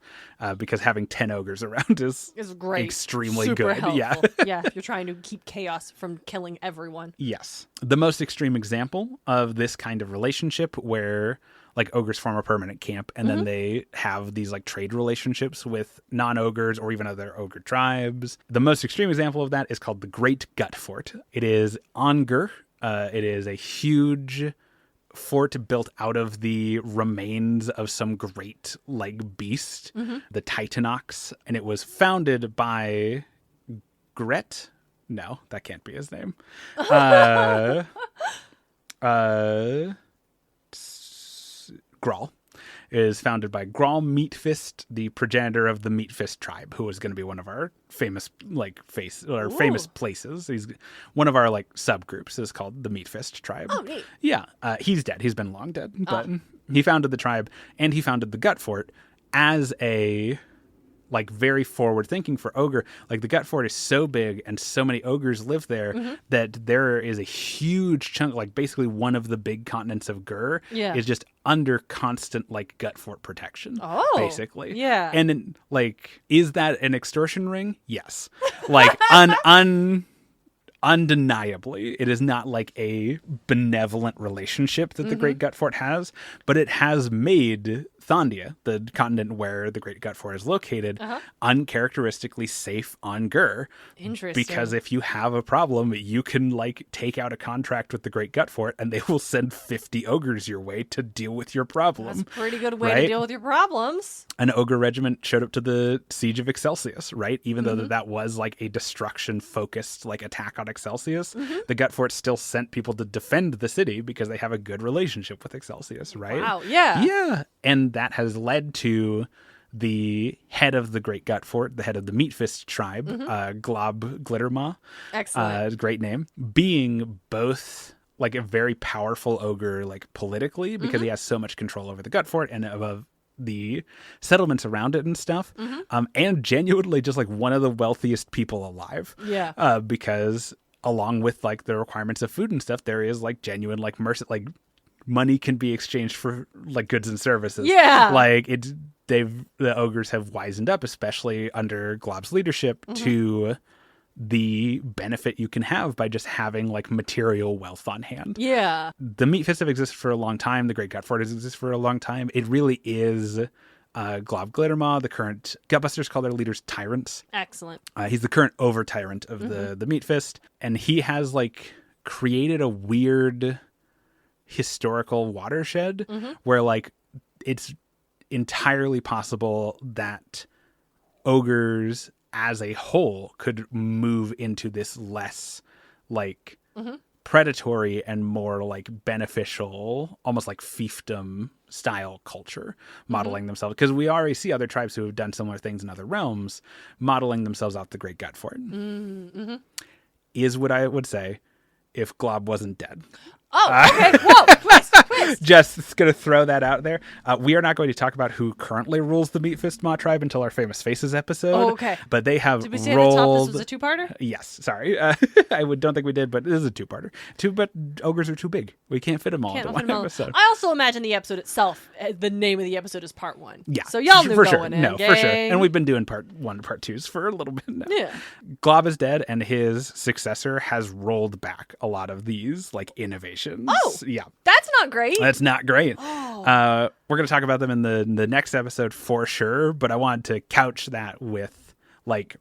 A: because having 10 ogres around is
B: great,
A: extremely
B: super
A: good.
B: helpful. Yeah, if you're trying to keep chaos from killing everyone.
A: Yes. The most extreme example of this kind of relationship where like ogres form a permanent camp and then they have these like trade relationships with non-ogres or even other ogre tribes. The most extreme example of that is called the Great Gut Fort. It is on Gur. It is a huge fort built out of the remains of some great like beast, the Titanox, and it was founded by Gret. No, that can't be his name. Grawl. It is founded by Grawl Meatfist, the progenitor of the Meatfist tribe, who is going to be one of our famous famous places. He's one of our like subgroups is called the Meatfist tribe.
B: Oh, neat.
A: Yeah, he's dead. He's been long dead, but he founded the tribe and he founded the Gut Fort as a like very forward thinking for ogre. Like the Gut Fort is so big and so many ogres live there that there is a huge chunk, like basically one of the big continents of Gur is just under constant like Gut Fort protection. Basically.
B: Yeah.
A: And then, like, is that an extortion ring? Yes. Like undeniably, it is not like a benevolent relationship that the Great Gut Fort has, but it has made Thondia, the continent where the Great Gut Fort is located, uncharacteristically safe on Gur.
B: Interesting.
A: Because if you have a problem, you can like take out a contract with the Great Gut Fort and they will send 50 ogres your way to deal with your problem.
B: That's a pretty good way to deal with your problems.
A: An ogre regiment showed up to the siege of Excelsius, right? Even though that was like a destruction-focused like attack on Excelsius, the Gut Fort still sent people to defend the city because they have a good relationship with Excelsius, right?
B: Wow, yeah.
A: Yeah. And that has led to the head of the Great Gut Fort, the head of the Meatfist tribe, Glob Glittermaw,
B: excellent,
A: great name, being both like a very powerful ogre, like politically, because he has so much control over the Gut Fort and above the settlements around it and stuff, and genuinely just like one of the wealthiest people alive.
B: Yeah,
A: because along with like the requirements of food and stuff, there is like genuine like money can be exchanged for like goods and services.
B: Yeah,
A: like the ogres have wisened up, especially under Glob's leadership, to the benefit you can have by just having like material wealth on hand.
B: Yeah.
A: The Meatfist have existed for a long time. The Great Gut Fort has existed for a long time. It really is Glob Glittermaw, the current Gutbusters call their leaders tyrants.
B: Excellent.
A: He's the current over tyrant of the Meatfist, and he has like created a weird historical watershed where like it's entirely possible that ogres as a whole could move into this less like predatory and more like beneficial, almost like fiefdom style culture modeling themselves, because we already see other tribes who have done similar things in other realms modeling themselves out the Great Gut Fort. Is what I would say if Glob wasn't dead.
B: Oh, okay. Whoa, twist.
A: Just going to throw that out there. We are not going to talk about who currently rules the Meat Fist Mawtribe until our Famous Faces episode.
B: Oh, okay.
A: But they have
B: Did we say
A: rolled...
B: at the top this was a two-parter?
A: Yes, sorry. Don't think we did, but this is a two-parter. But ogres are too big. We can't fit them all into one episode.
B: I also imagine the episode itself, the name of the episode is part 1.
A: Yeah.
B: So y'all knew
A: for
B: going
A: sure.
B: in,
A: No,
B: gang.
A: for sure. And we've been doing part 1 and part 2s for a little bit now.
B: Yeah.
A: Glob is dead, and his successor has rolled back a lot of these like innovations.
B: Oh!
A: Yeah.
B: That's not great.
A: That's not great.
B: Oh.
A: We're going to talk about them in the next episode for sure, but I wanted to couch that with like,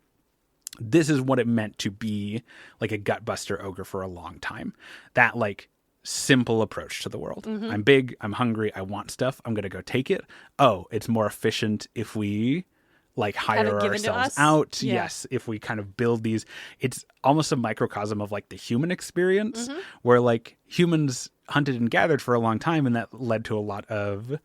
A: this is what it meant to be like a Gutbuster ogre for a long time. That like simple approach to the world. I'm big, I'm hungry, I want stuff, I'm going to go take it. Oh, it's more efficient if we like hire ourselves out.
B: Yeah.
A: Yes, if we kind of build these, it's almost a microcosm of like the human experience where like humans hunted and gathered for a long time, and that led to a lot of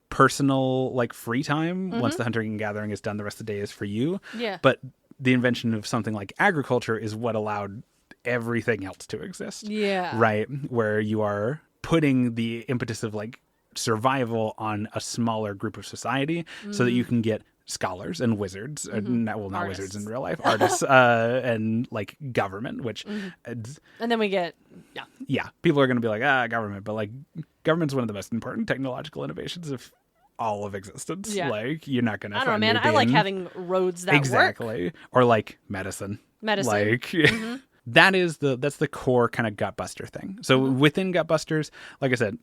A: personal like free time. Once the hunting and gathering is done, the rest of the day is for you.
B: Yeah.
A: But the invention of something like agriculture is what allowed everything else to exist.
B: Yeah.
A: Right, where you are putting the impetus of like survival on a smaller group of society so that you can get scholars and wizards, not
B: Artists.
A: wizards in real life, artists, and like government, which,
B: And then we get,
A: people are going to be like, government, but like government's one of the most important technological innovations of all of existence.
B: Yeah.
A: Like you're not going to
B: I don't know, man. I like having roads that
A: exactly.
B: work.
A: Or like medicine. Like that's the core kind of Gutbuster thing. So within Gutbusters, like I said,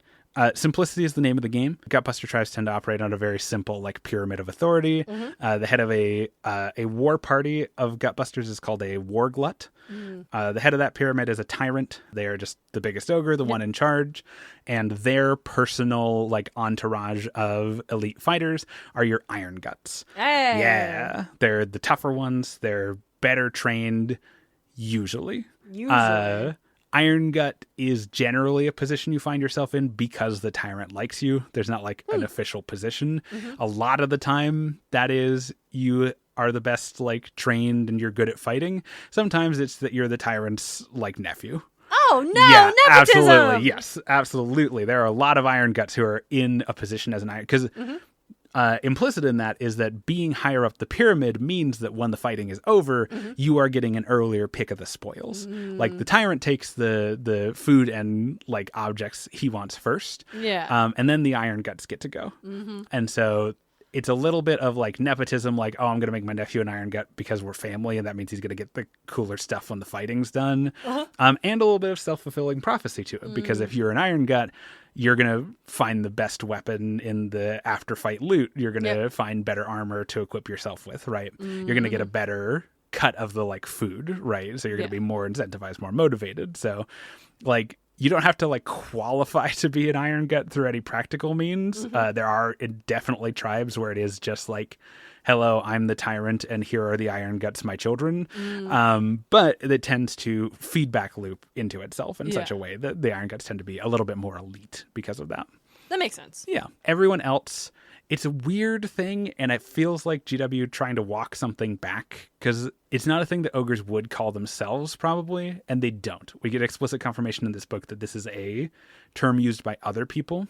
A: simplicity is the name of the game. Gutbuster tribes tend to operate on a very simple like pyramid of authority. The head of a war party of Gutbusters is called a war glut. The head of that pyramid is a tyrant. They are just the biggest ogre, the one in charge, and their personal like entourage of elite fighters are your iron guts.
B: Hey.
A: Yeah, they're the tougher ones. They're better trained, usually. Iron Gut is generally a position you find yourself in because the tyrant likes you. There's not like an official position. A lot of the time that is you are the best like trained and you're good at fighting. Sometimes it's that you're the tyrant's like nephew.
B: Oh no,
A: yeah,
B: nepotism.
A: Absolutely. Yes, absolutely. There are a lot of Iron Guts who are in a position as an iron because implicit in that is that being higher up the pyramid means that when the fighting is over, you are getting an earlier pick of the spoils. Like the tyrant takes the food and like objects he wants first.
B: Yeah.
A: And then the Iron Guts get to go. And so it's a little bit of like nepotism, like, oh, I'm going to make my nephew an Iron Gut because we're family, and that means he's going to get the cooler stuff when the fighting's done. And a little bit of self-fulfilling prophecy to it, because if you're an Iron Gut, you're going to find the best weapon in the after-fight loot. You're going to find better armor to equip yourself with, right? You're going to get a better cut of the like food, right? So you're going to be more incentivized, more motivated. So like, you don't have to like qualify to be an Iron Gut through any practical means. There are definitely tribes where it is just like, hello, I'm the tyrant and here are the Iron Guts, my children. But it tends to feedback loop into itself in such a way that the Iron Guts tend to be a little bit more elite because of that.
B: That makes sense.
A: Yeah. Everyone else, it's a weird thing, and it feels like GW trying to walk something back, because it's not a thing that ogres would call themselves, probably, and they don't. We get explicit confirmation in this book that this is a term used by other people.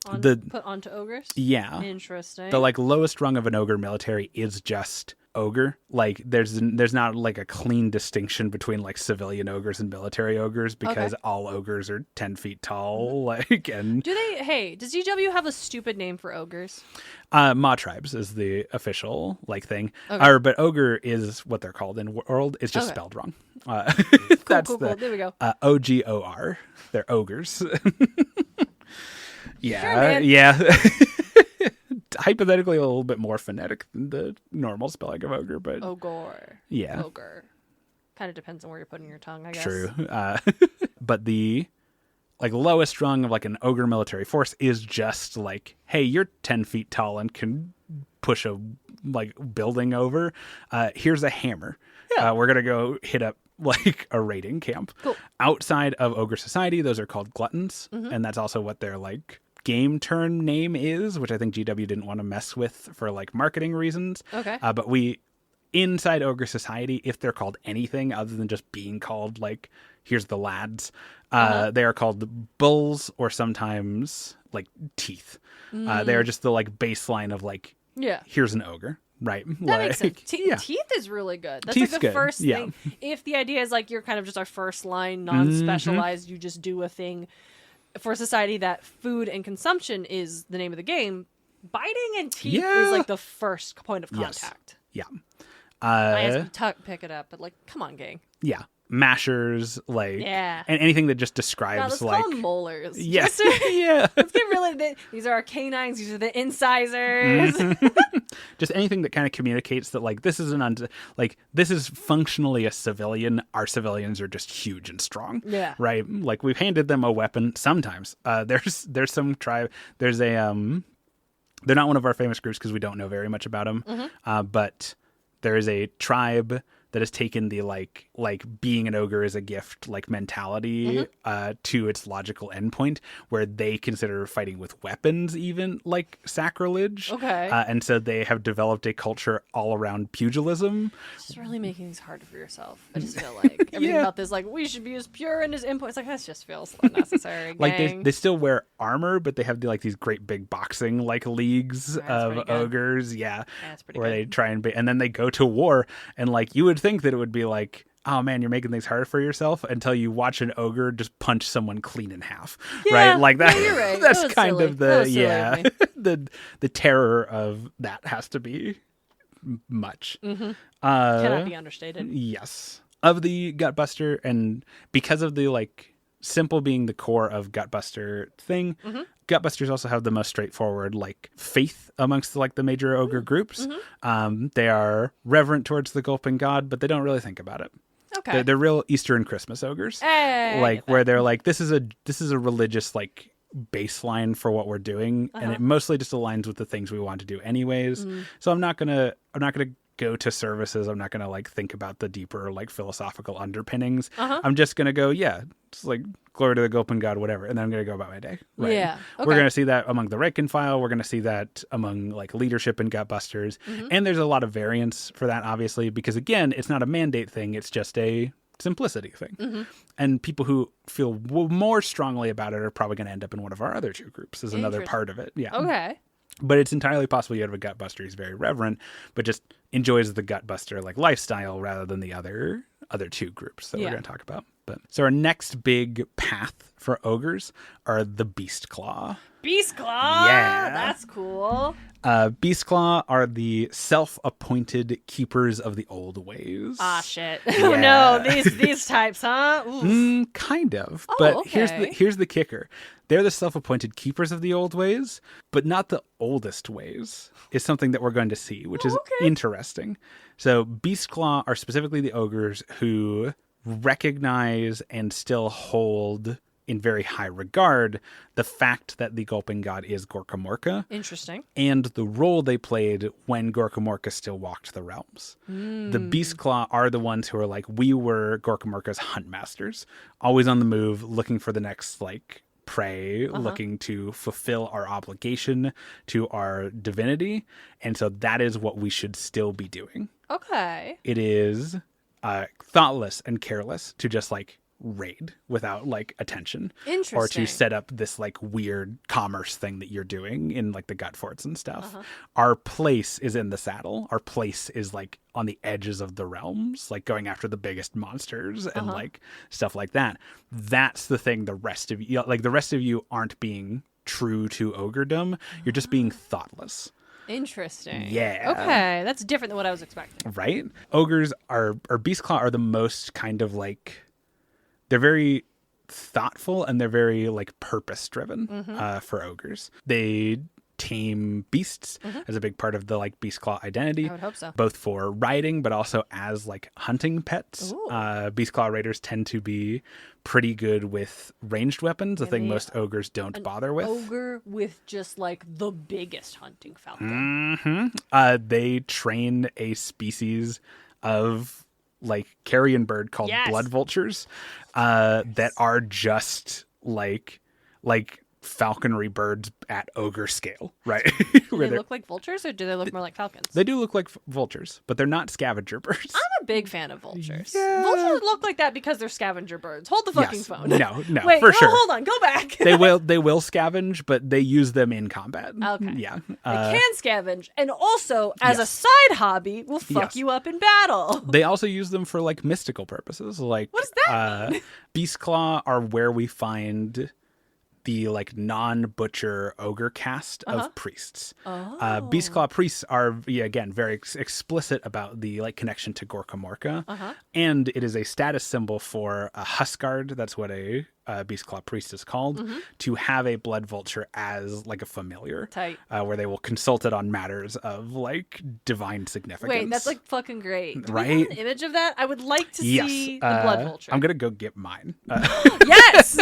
B: Put onto ogres?
A: Yeah.
B: Interesting.
A: The like lowest rung of an ogre military is just ogre. Like there's not like a clean distinction between like civilian ogres and military ogres, because all ogres are 10 feet tall. Like, and
B: does GW have a stupid name for ogres?
A: Mawtribes is the official like thing. But ogre is what they're called in world. It's just spelled wrong.
B: Cool. There we go.
A: OGOR. They're ogres.
B: Yeah.
A: Hypothetically a little bit more phonetic than the normal spelling of ogre, but
B: Ogor.
A: Yeah.
B: Ogre. Kind of depends on where you're putting your tongue, I guess.
A: True. But the like lowest rung of like an ogre military force is just like, hey, you're 10 feet tall and can push a like building over. Here's a hammer.
B: Yeah.
A: We're going to go hit up like a raiding camp.
B: Cool.
A: Outside of Ogre Society, those are called gluttons. And that's also what their like game turn name is, which I think GW didn't want to mess with for like marketing reasons.
B: Okay.
A: But inside Ogre Society, if they're called anything other than just being called like, here's the lads, they are called bulls or sometimes like teeth. They are just the like baseline of like, here's an ogre. Right.
B: That makes sense. Teeth is really good. That's
A: Teeth's
B: like the
A: good.
B: first thing. If the idea is like you're kind of just our first line, non-specialized, you just do a thing for a society that food and consumption is the name of the game, biting and teeth is like the first point of contact.
A: Yes. Yeah.
B: I asked to pick it up, but like, come on, gang.
A: Yeah. Mashers, like, and anything that just describes
B: let's
A: like
B: call them molars.
A: Yes.
B: Yeah. Let's get really. These are our canines. These are the incisors.
A: Just anything that kind of communicates that like this is this is functionally a civilian. Our civilians are just huge and strong.
B: Yeah.
A: Right. Like we've handed them a weapon sometimes. There's some tribe. There's a They're not one of our famous groups because we don't know very much about them. But there is a tribe that has taken the like being an ogre is a gift like mentality to its logical endpoint, where they consider fighting with weapons even like sacrilege.
B: Okay.
A: And so they have developed a culture all around pugilism.
B: It's really making things harder for yourself. I just feel like everything about this, like, we should be as pure and as input. It's like, that just feels unnecessary.
A: Like they still wear armor, but they have like these great big boxing like leagues of ogres. Yeah. That's pretty where good. They try and then they go to war, and like you would think that it would be like, oh man, you're making things harder for yourself, until you watch an ogre just punch someone clean in half. Right? Like that.
B: You're right.
A: That's
B: that
A: kind
B: silly.
A: of the the terror of that has to be much.
B: Cannot be understated.
A: Yes. Of the Gutbuster, and because of the like simple being the core of Gutbuster thing, Gutbusters also have the most straightforward like faith amongst like the major ogre groups. They are reverent towards the gulping god, but they don't really think about it.
B: Okay.
A: They're real Easter and Christmas ogres.
B: Like
A: where they're like, this is a religious like baseline for what we're doing, and it mostly just aligns with the things we want to do anyways. So I'm not gonna go to services. I'm not gonna like think about the deeper like philosophical underpinnings. I'm just gonna go, it's like glory to the gulping god, whatever, and then I'm gonna go about my day. Right?
B: Yeah. Okay.
A: We're gonna see that among the rank and file. We're gonna see that among like leadership in Gutbusters, and there's a lot of variance for that, obviously, because again, it's not a mandate thing. It's just a simplicity thing. And people who feel more strongly about it are probably going to end up in one of our other two groups is another part of it. Yeah.
B: Okay.
A: But it's entirely possible you have a Gutbuster who's very reverent, but just enjoys the Gutbuster like lifestyle rather than the other two groups that we're going to talk about. But so our next big path for ogres are the Beastclaw.
B: Beastclaw?
A: Yeah.
B: That's cool.
A: Beastclaw are the self-appointed keepers of the old ways.
B: Ah, shit. Oh no, these types, huh?
A: Kind of.
B: Oh,
A: but
B: okay.
A: here's the kicker. They're the self-appointed keepers of the old ways, but not the oldest ways, is something that we're going to see, which is interesting. So Beastclaw are specifically the ogres who recognize and still hold in very high regard the fact that the gulping god is Gorkamorka.
B: Interesting.
A: And the role they played when Gorkamorka still walked the realms. The Beastclaw are the ones who are like, we were Gorkamorka's hunt masters, always on the move, looking for the next like prey, looking to fulfill our obligation to our divinity. And so that is what we should still be doing.
B: Okay.
A: It is thoughtless and careless to just like raid without like attention, or to set up this like weird commerce thing that you're doing in like the gut forts and stuff. Our place is in the saddle. Our place is like on the edges of the realms, like going after the biggest monsters and like stuff like that. That's the thing. The rest of you aren't being true to ogredom. You're just being thoughtless.
B: Interesting.
A: Yeah.
B: Okay, that's different than what I was expecting.
A: Right? Ogres or Beastclaw are the most kind of like, they're very thoughtful and they're very like purpose driven for ogres. They tame beasts as a big part of the like Beastclaw identity.
B: I would hope so.
A: Both for riding, but also as like hunting pets.
B: Ooh.
A: Beastclaw raiders tend to be pretty good with ranged weapons, a thing
B: the-
A: most ogres don't bother with.
B: Ogre with just like the biggest hunting falcon.
A: They train a species of like carrion bird called
B: Yes.
A: blood vultures that are just like falconry birds at ogre scale, right?
B: Do
A: Where
B: they
A: they're-
B: look like vultures or do they look more like falcons?
A: they do look like vultures, but they're not scavenger birds.
B: I'm a big fan of vultures.
A: Yeah.
B: Vultures look like that because they're scavenger birds. Hold the fucking
A: Yes.
B: phone.
A: No,
B: Wait,
A: for
B: no,
A: sure.
B: hold on. Go back.
A: They will scavenge, but they use them in combat.
B: Okay.
A: Yeah.
B: They can scavenge, and also as a
A: yes.
B: side hobby, will fuck
A: Yes.
B: you up in battle.
A: They also use them for like mystical purposes. Like
B: What does that mean?
A: Beastclaw are where we find the like non-butcher ogre caste of priests. Beastclaw priests are again very explicit about the like connection to Gorka Morka, and it is a status symbol for a Huskard. That's what a Beastclaw priest is called, to have a blood vulture as like a familiar,
B: Tight.
A: where they will consult it on matters of like divine significance.
B: Wait, that's like fucking great. Do we have
A: Right?
B: an image of that? I would like to
A: yes.
B: see the blood vulture.
A: I'm gonna go get mine.
B: Yes.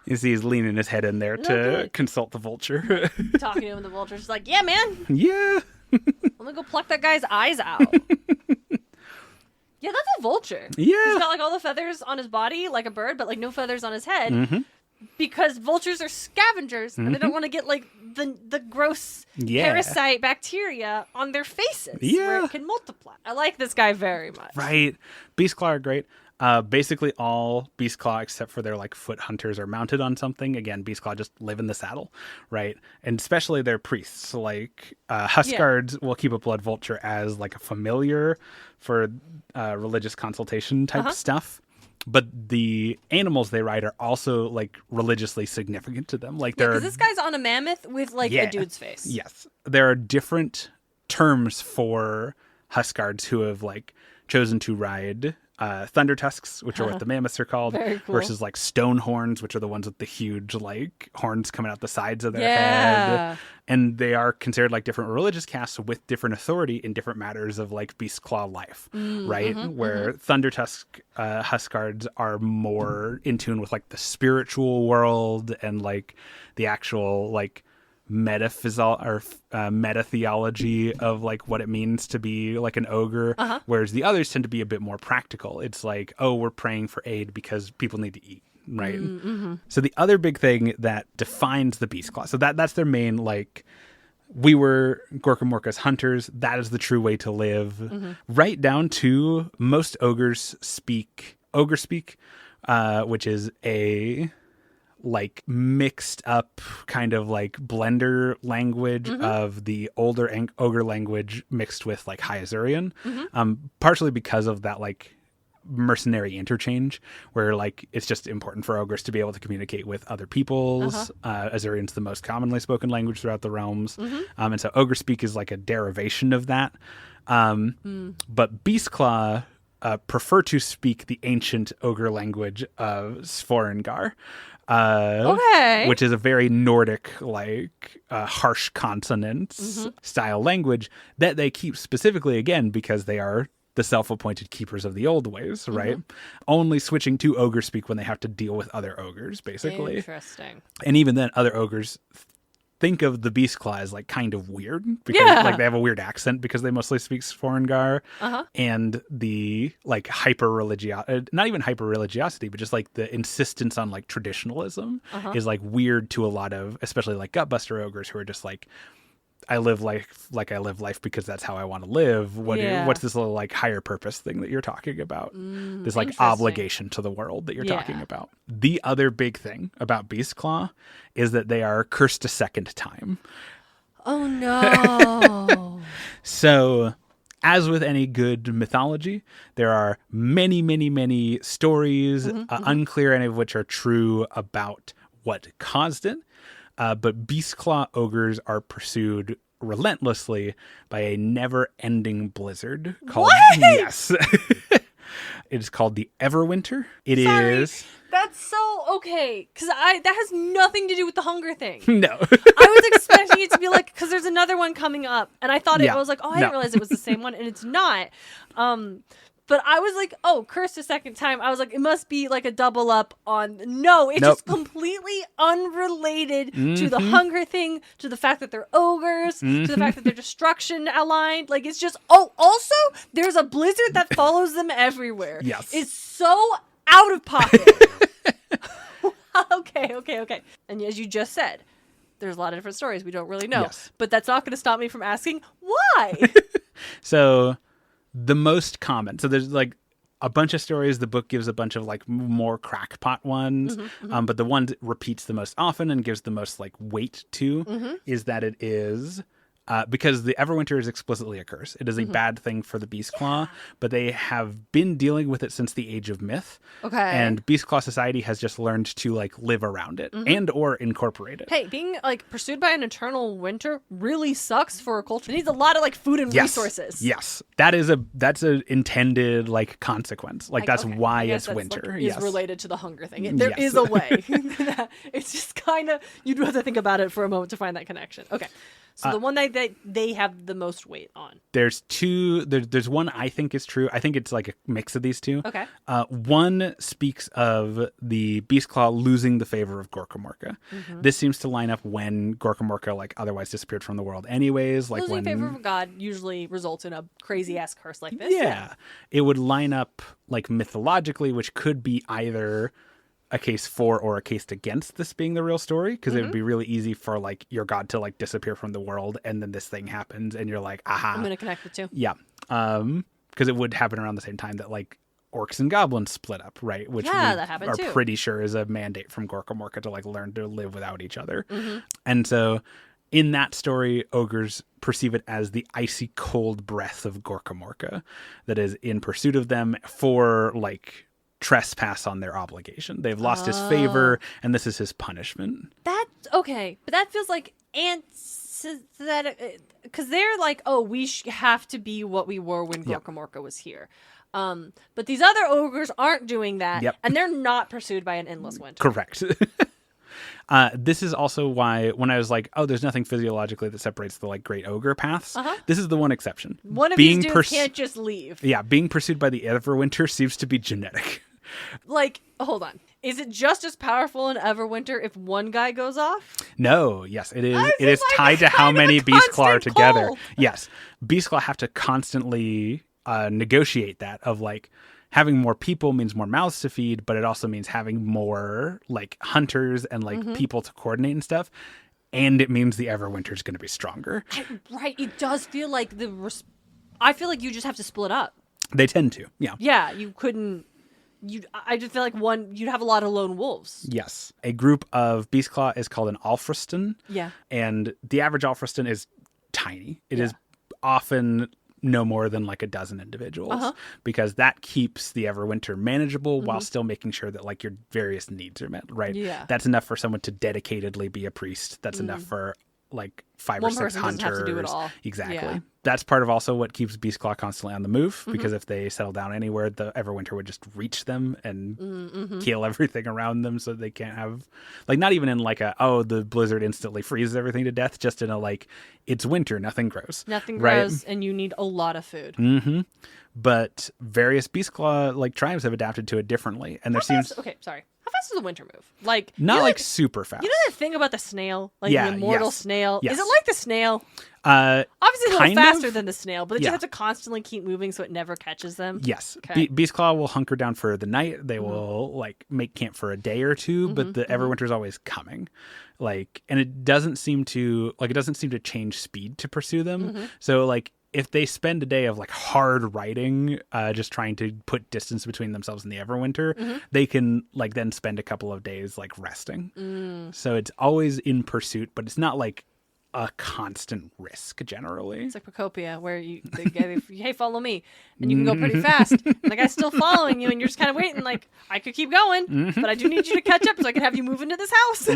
A: You see, he's leaning his head in there to
B: good.
A: consult the vulture.
B: Talking to him, the vulture's like, "Yeah, man,
A: Yeah.
B: let me go pluck that guy's eyes out." Yeah, that's a vulture.
A: Yeah.
B: He's got like all the feathers on his body, like a bird, but like no feathers on his head.
A: Mm-hmm.
B: Because vultures are scavengers, and they don't want to get like the gross
A: Yeah.
B: parasite bacteria on their faces, where
A: Yeah.
B: it can multiply. I like this guy very much.
A: Right. Beastclaw are great. Basically all Beastclaw except for their like foot hunters are mounted on something. Again, Beastclaw just live in the saddle, right? And especially their priests. Like Huskards will keep a blood vulture as like a familiar for religious consultation type stuff. But the animals they ride are also like religiously significant to them. Like
B: Because this guy's on a mammoth with like
A: Yeah.
B: a dude's face.
A: Yes. There are different terms for Huskards who have like chosen to ride thunder tusks, which are what the mammoths are called,
B: Very cool.
A: versus like stone horns, which are the ones with the huge like horns coming out the sides of their
B: Yeah.
A: head. And they are considered like different religious castes with different authority in different matters of like Beastclaw life, right? Where thunder tusk Huskards are more in tune with like the spiritual world and like the actual like meta theology of like what it means to be like an ogre, whereas the others tend to be a bit more practical. It's like, oh, we're praying for aid because people need to eat, right? So the other big thing that defines the Beastclaw, so that's their main like, we were Gorka Morka's hunters. That is the true way to live. Right down to most ogres speak ogre speak, which is a like mixed up kind of like blender language of the older ogre language mixed with like High Azurian, partially because of that like mercenary interchange where like it's just important for ogres to be able to communicate with other peoples. Azurian's the most commonly spoken language throughout the realms, and so ogre speak is like a derivation of that, but Beastclaw prefer to speak the ancient ogre language of Sforengar, which is a very Nordic, like harsh consonants style language that they keep specifically, again, because they are the self-appointed keepers of the old ways, right? Only switching to ogre speak when they have to deal with other ogres, basically.
B: Interesting.
A: And even then, other ogres think of the Beastclaw as like kind of weird because like they have a weird accent because they mostly speak Sforengar, and the like not even hyper religiosity, but just like the insistence on like traditionalism is like weird to a lot of, especially like Gutbuster ogres who are just like, I live life like I live life because that's how I want to live. What's this little like higher purpose thing that you're talking about? This like obligation to the world that you're talking about. The other big thing about Beastclaw is that they are cursed a second time.
B: Oh no.
A: So, as with any good mythology, there are many, many, many stories, unclear any of which are true about what caused it. But Beastclaw ogres are pursued relentlessly by a never-ending blizzard called...
B: What?
A: Yes. It is called the Everwinter. It
B: Sorry.
A: is...
B: That's so okay, because that has nothing to do with the hunger thing.
A: No.
B: I was expecting it to be like, because there's another one coming up, and I thought I was like, oh, I didn't realize it was the same one, and it's not. But I was like, oh, cursed a second time. I was like, it must be like a double up on. No, it's just completely unrelated to the hunger thing, to the fact that they're ogres, to the fact that they're destruction aligned. Like, it's just, also, there's a blizzard that follows them everywhere.
A: Yes.
B: It's so out of pocket. Okay. And as you just said, there's a lot of different stories we don't really know.
A: Yes.
B: But that's not going to stop me from asking why.
A: So the most common, so there's like a bunch of stories. The book gives a bunch of like more crackpot ones, but the one that repeats the most often and gives the most like weight to is that it is because the Everwinter is explicitly a curse. It is a bad thing for the Beastclaw, but they have been dealing with it since the Age of Myth.
B: Okay.
A: And Beastclaw society has just learned to like live around it and or incorporate it.
B: Hey, being like pursued by an eternal winter really sucks for a culture. It needs a lot of like food and resources.
A: Yes. That's a intended like consequence. Like that's why it's winter.
B: Like, is related to the hunger thing. There is a way. It's just kind of, you'd have to think about it for a moment to find that connection. Okay. So the one that they have the most weight on. There's
A: two. There's one I think is true. I think it's like a mix of these two.
B: Okay.
A: One speaks of the Beastclaw losing the favor of Gorkamorka. This seems to line up when Gorkamorka like otherwise disappeared from the world anyways. Like
B: losing favor of God usually results in a crazy ass curse like this.
A: Yeah. It would line up like mythologically, which could be either a case for or a case against this being the real story, because it would be really easy for like your god to like disappear from the world and then this thing happens and you're like, aha,
B: I'm gonna connect the two.
A: Yeah. Because it would happen around the same time that like orcs and goblins split up, right? Which
B: that happened
A: are
B: too.
A: Pretty sure is a mandate from Gorkamorka to like learn to live without each other. And so in that story, ogres perceive it as the icy cold breath of Gorkamorka that is in pursuit of them for like trespass on their obligation. They've lost his favor, and this is his punishment.
B: That's okay, but that feels like because they're like, oh, we have to be what we were when Gorkamorka was here. But these other ogres aren't doing that, and they're not pursued by an endless winter.
A: Correct. This is also why when I was like, oh, there's nothing physiologically that separates the like great ogre paths. This is the one exception.
B: One of these dudes can't just leave.
A: Yeah, being pursued by the Everwinter seems to be genetic.
B: Like, hold on. Is it just as powerful in Everwinter if one guy goes off?
A: No, yes, it is. It is like tied to how many Beastclaw are together. Yes, Beastclaw have to constantly negotiate that of like having more people means more mouths to feed, but it also means having more like hunters and like people to coordinate and stuff. And it means the Everwinter is going to be stronger.
B: Right. It does feel like I feel like you just have to split up.
A: They tend to. Yeah.
B: Yeah. You couldn't. I just feel like you'd have a lot of lone wolves.
A: Yes. A group of Beastclaw is called an Alfriston.
B: Yeah.
A: And the average Alfriston is tiny. It is often no more than like a dozen individuals because that keeps the Everwinter manageable while still making sure that like your various needs are met, right?
B: Yeah.
A: That's enough for someone to dedicatedly be a priest. That's enough for like 5 or 6
B: person
A: hunters.
B: Doesn't have to do it all.
A: Exactly.
B: Yeah.
A: That's part of also what keeps Beastclaw constantly on the move, because if they settle down anywhere, the Everwinter would just reach them and kill everything around them, so they can't have like, not even in like the blizzard instantly freezes everything to death, just in a like, it's winter, nothing grows.
B: Nothing grows, and you need a lot of food.
A: But various Beastclaw like tribes have adapted to it differently, and there seems
B: okay, sorry. How fast is the winter move? Like
A: not like super fast.
B: You know that thing about the snail, like the immortal snail?
A: Yes.
B: Is it like the snail? Obviously, a little faster than the snail, but they just have to constantly keep moving so it never catches them.
A: Yes,
B: okay.
A: Beastclaw will hunker down for the night. They will like make camp for a day or two, but the Everwinter is always coming. Like, and it doesn't seem to change speed to pursue them. So like, if they spend a day of like hard riding, just trying to put distance between themselves and the Everwinter, they can like then spend a couple of days like resting. So it's always in pursuit, but it's not like a constant risk generally.
B: It's like Procopia, where hey, follow me, and you can go pretty fast. And the guy's still following you, and you're just kind of waiting. Like, I could keep going, but I do need you to catch up so I can have you move into this house.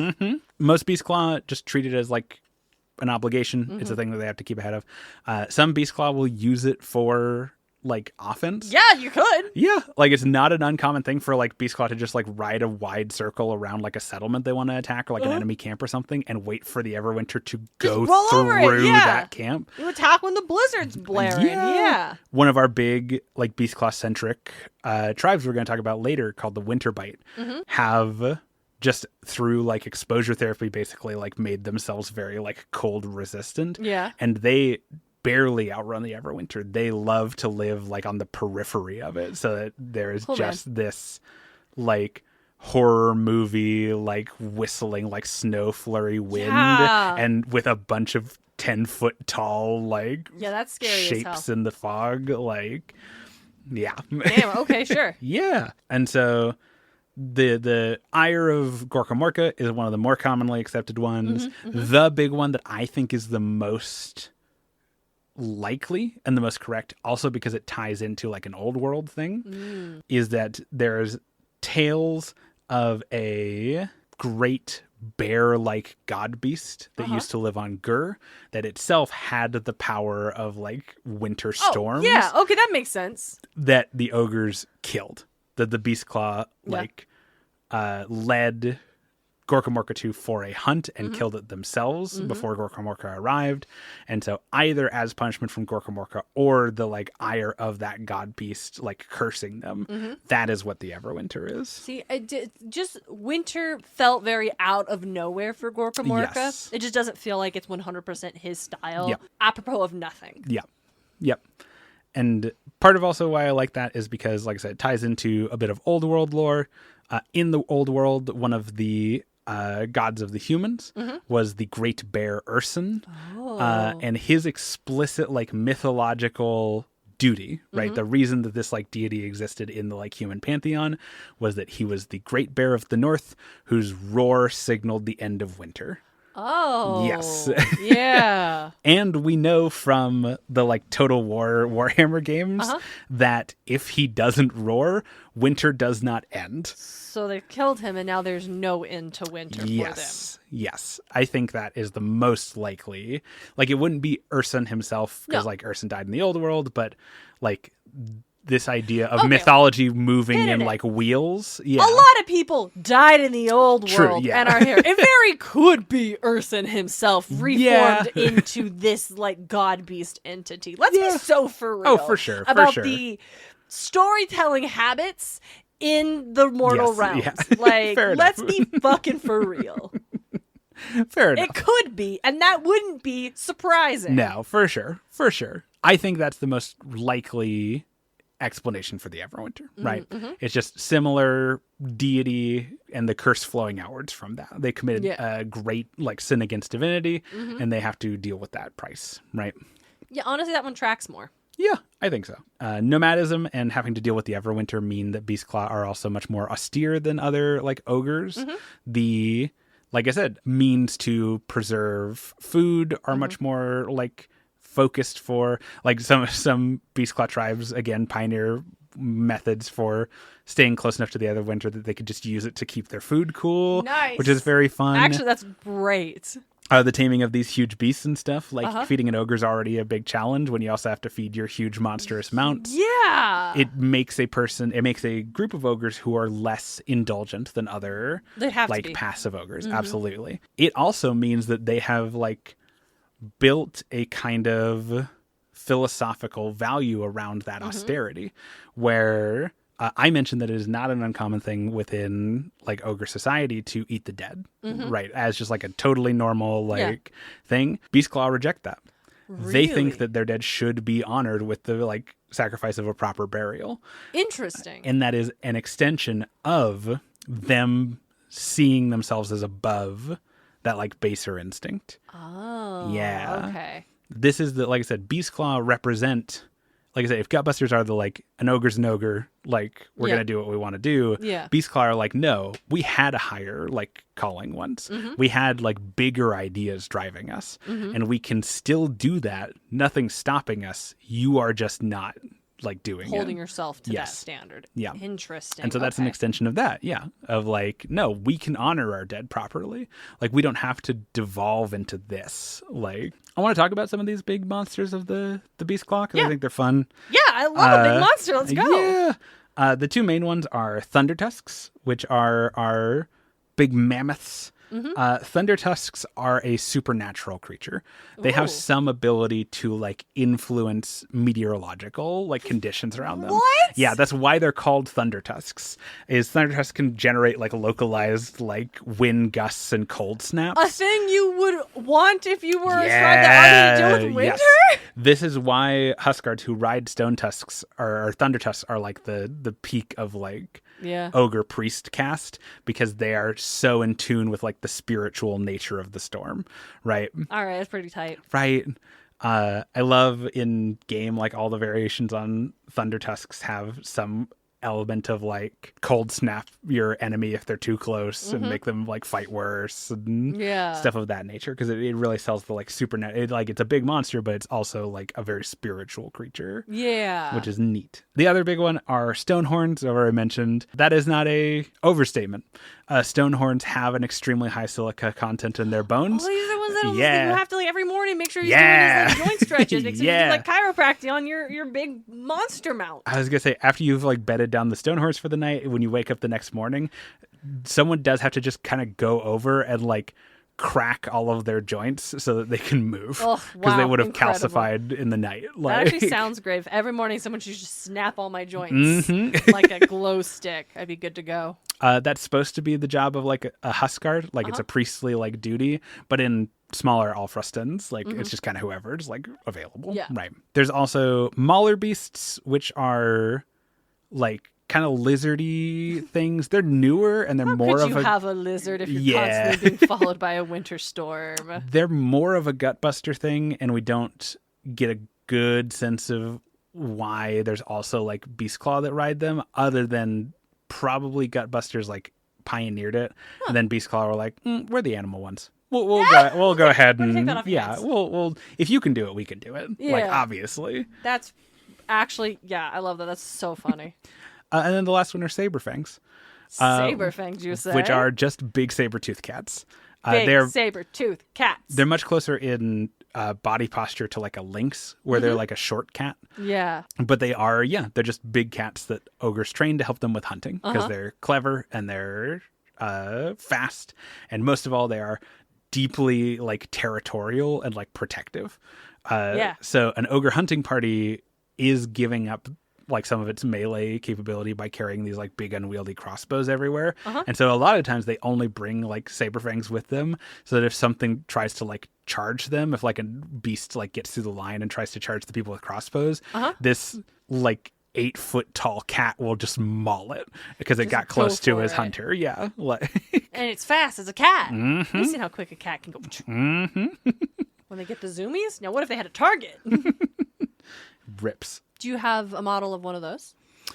A: Most Beastclaw just treat it as like an obligation. It's a thing that they have to keep ahead of. Some Beastclaw will use it for like offense.
B: Yeah, you could.
A: Yeah, like it's not an uncommon thing for like Beastclaw to just like ride a wide circle around like a settlement they want to attack or like an enemy camp or something and wait for the Everwinter to go
B: roll over it,
A: through
B: yeah.
A: that camp.
B: You attack when the blizzard's blaring. Yeah.
A: One of our big like Beastclaw centric tribes we're going to talk about later called the Winter Bite have just through like exposure therapy basically like made themselves very like cold resistant.
B: Yeah.
A: And they barely outrun the Everwinter. They love to live like on the periphery of it, so that there's this like horror movie like whistling like snow flurry wind and with a bunch of 10-foot tall like
B: that's scary
A: shapes in the fog, like
B: Damn, okay, sure.
A: Yeah. And so the ire of Gorka Morka is one of the more commonly accepted ones. The big one that I think is the most likely and the most correct, also because it ties into like an old world thing, is that there's tales of a great bear-like god beast that used to live on Gur that itself had the power of like winter storms.
B: Yeah, okay, that makes sense.
A: That the ogres killed. That the Beastclaw like led Gorka Morka to for a hunt and killed it themselves before Gorka Morka arrived. And so either as punishment from Gorka Morka or the like ire of that god beast like cursing them, that is what the Everwinter is.
B: See, just winter felt very out of nowhere for Gorka Morka.
A: Yes.
B: It just doesn't feel like it's 100% his style, apropos of nothing.
A: Yep. And part of also why I like that is because, like I said, it ties into a bit of old world lore. In the old world, one of the gods of the humans was the great bear Urson. And his explicit like mythological duty, right? The reason that this like deity existed in the like human pantheon was that he was the great bear of the north whose roar signaled the end of winter.
B: Oh.
A: Yes.
B: Yeah.
A: And we know from the like Total War Warhammer games that if he doesn't roar, winter does not end.
B: So they killed him and now there's no end to winter for them.
A: Yes. I think that is the most likely. Like it wouldn't be Urson himself because like Urson died in the old world, but like this idea of mythology moving in like wheels. Yeah.
B: A lot of people died in the old world and are here. It very could be Urson himself reformed into this like god beast entity. Let's be so for real.
A: Oh, for sure.
B: About the storytelling habits in the mortal realms. Yeah. Like, let's be fucking for real.
A: Fair enough.
B: It could be, and that wouldn't be surprising.
A: No, for sure. For sure. I think that's the most likely explanation for the Everwinter, right? It's just similar deity and the curse flowing outwards from that. They committed a great like sin against divinity and they have to deal with that price, right?
B: Yeah, honestly, that one tracks more.
A: Yeah, I think so. Nomadism and having to deal with the Everwinter mean that Beastclaw are also much more austere than other like ogres. The, like I said, means to preserve food are much more like focused for like some Beastclaw tribes again pioneer methods for staying close enough to the Everwinter that they could just use it to keep their food cool, which is very fun.
B: Actually, that's great.
A: The taming of these huge beasts and stuff, like feeding an ogre is already a big challenge when you also have to feed your huge monstrous mounts.
B: Yeah.
A: It makes a group of ogres who are less indulgent than other like passive ogres. Absolutely. It also means that they have like built a kind of philosophical value around that austerity, where I mentioned that it is not an uncommon thing within like ogre society to eat the dead, right? As just like a totally normal like thing. Beastclaw reject that. Really? They think that their dead should be honored with the like sacrifice of a proper burial.
B: Interesting.
A: And that is an extension of them seeing themselves as above that like baser instinct.
B: Oh,
A: yeah.
B: Okay.
A: This is the, like I said, Beastclaw represent, like I said, if Gutbusters are the like an ogre's an ogre, like we're gonna do what we want to do.
B: Yeah.
A: Beastclaw are like, no, we had a higher like calling once. We had like bigger ideas driving us, and we can still do that. Nothing's stopping us. You are just not like doing
B: holding
A: it.
B: yourself to that
A: Yes.
B: standard.
A: Yeah.
B: Interesting.
A: And so that's an
B: Okay.
A: extension of that, yeah. Of like, no, we can honor our dead properly. Like, we don't have to devolve into this. Like, I want to talk about some of these big monsters of the Beastclaw because I
B: Yeah.
A: think they're fun.
B: Yeah, I love a big monster. Let's go.
A: Yeah. The two main ones are Thunder Tusks, which are our big mammoths. Thunder Tusks are a supernatural creature. They have
B: Ooh.
A: some ability to like influence meteorological like conditions around them.
B: What?
A: Yeah, that's why they're called Thunder Tusks. Is Thunder Tusks can generate like localized like wind gusts and cold snaps.
B: A thing you would want if you were a tribe that already deal with winter?
A: Yes. This is why Huskards who ride Stone Tusks or Thunder Tusks are like the peak of like
B: Yeah.
A: ogre priest caste, because they are so in tune with like the spiritual nature of the storm, right?
B: All right, that's pretty tight.
A: Right. I love in game like all the variations on Thunder Tusks have some element of like cold snap your enemy if they're too close and make them like fight worse and
B: Yeah.
A: stuff of that nature, because it really sells the like like it's a big monster, but it's also like a very spiritual creature.
B: Yeah.
A: Which is neat. The other big one are Stonehorns, I've already mentioned. That is not a overstatement. Stonehorns have an extremely high silica content in their bones.
B: Oh, these are ones that
A: Yeah.
B: you have to like every morning make sure you're
A: Yeah.
B: doing these like joint stretches. Make sure
A: Yeah.
B: you do like chiropractic on your big monster mount.
A: I was going to say, after you've like bedded down the Stonehorns for the night, when you wake up the next morning, someone does have to just kind of go over and like crack all of their joints so that they can move,
B: Oh,
A: because they
B: wow,
A: would have
B: incredible.
A: calcified in the night.
B: That
A: Like,
B: actually sounds great. If every morning someone should just snap all my joints like a glow stick, I'd be good to go.
A: that's supposed to be the job of like a Huskard, like it's a priestly like duty, but in smaller Alfrostons, like it's just kind of whoever's like available.
B: Yeah.
A: Right. There's also Mauler beasts, which are like kind of lizardy things. They're newer and they're more
B: Could
A: of
B: you
A: a
B: have a lizard if you're
A: Yeah.
B: constantly being followed by a winter storm?
A: they're more of a Gutbuster thing, and we don't get a good sense of why there's also like Beastclaw that ride them, other than probably Gutbusters like pioneered it, and then Beastclaw were like, we're the animal ones. We'll go ahead
B: take
A: and
B: that off your
A: yeah,
B: hands.
A: we'll if you can do it, we can do it. Like
B: Yeah.
A: obviously.
B: That's actually, yeah, I love that. That's so funny.
A: And then the last one are Saberfangs,
B: Saberfangs, you say?
A: which are just big saber-toothed cats.
B: big
A: They're
B: saber-tooth cats.
A: they're much closer in body posture to like a lynx, where they're like a short cat.
B: Yeah.
A: But they're just big cats that ogres train to help them with hunting, because they're clever and they're fast, and most of all they are deeply like territorial and like protective.
B: Yeah.
A: So an ogre hunting party is giving up like some of its melee capability by carrying these like big unwieldy crossbows everywhere. And so a lot of times they only bring like Saberfangs with them, so that if something tries to like charge them, if like a beast like gets through the line and tries to charge the people with crossbows, this like 8-foot tall cat will just maul it because it got
B: go
A: close to
B: for
A: his
B: it.
A: hunter. Yeah. Like
B: And it's fast as a cat. You've seen how quick a cat can go. When they get the zoomies? Now, what if they had a target?
A: rips.
B: Do you have a model of one of those?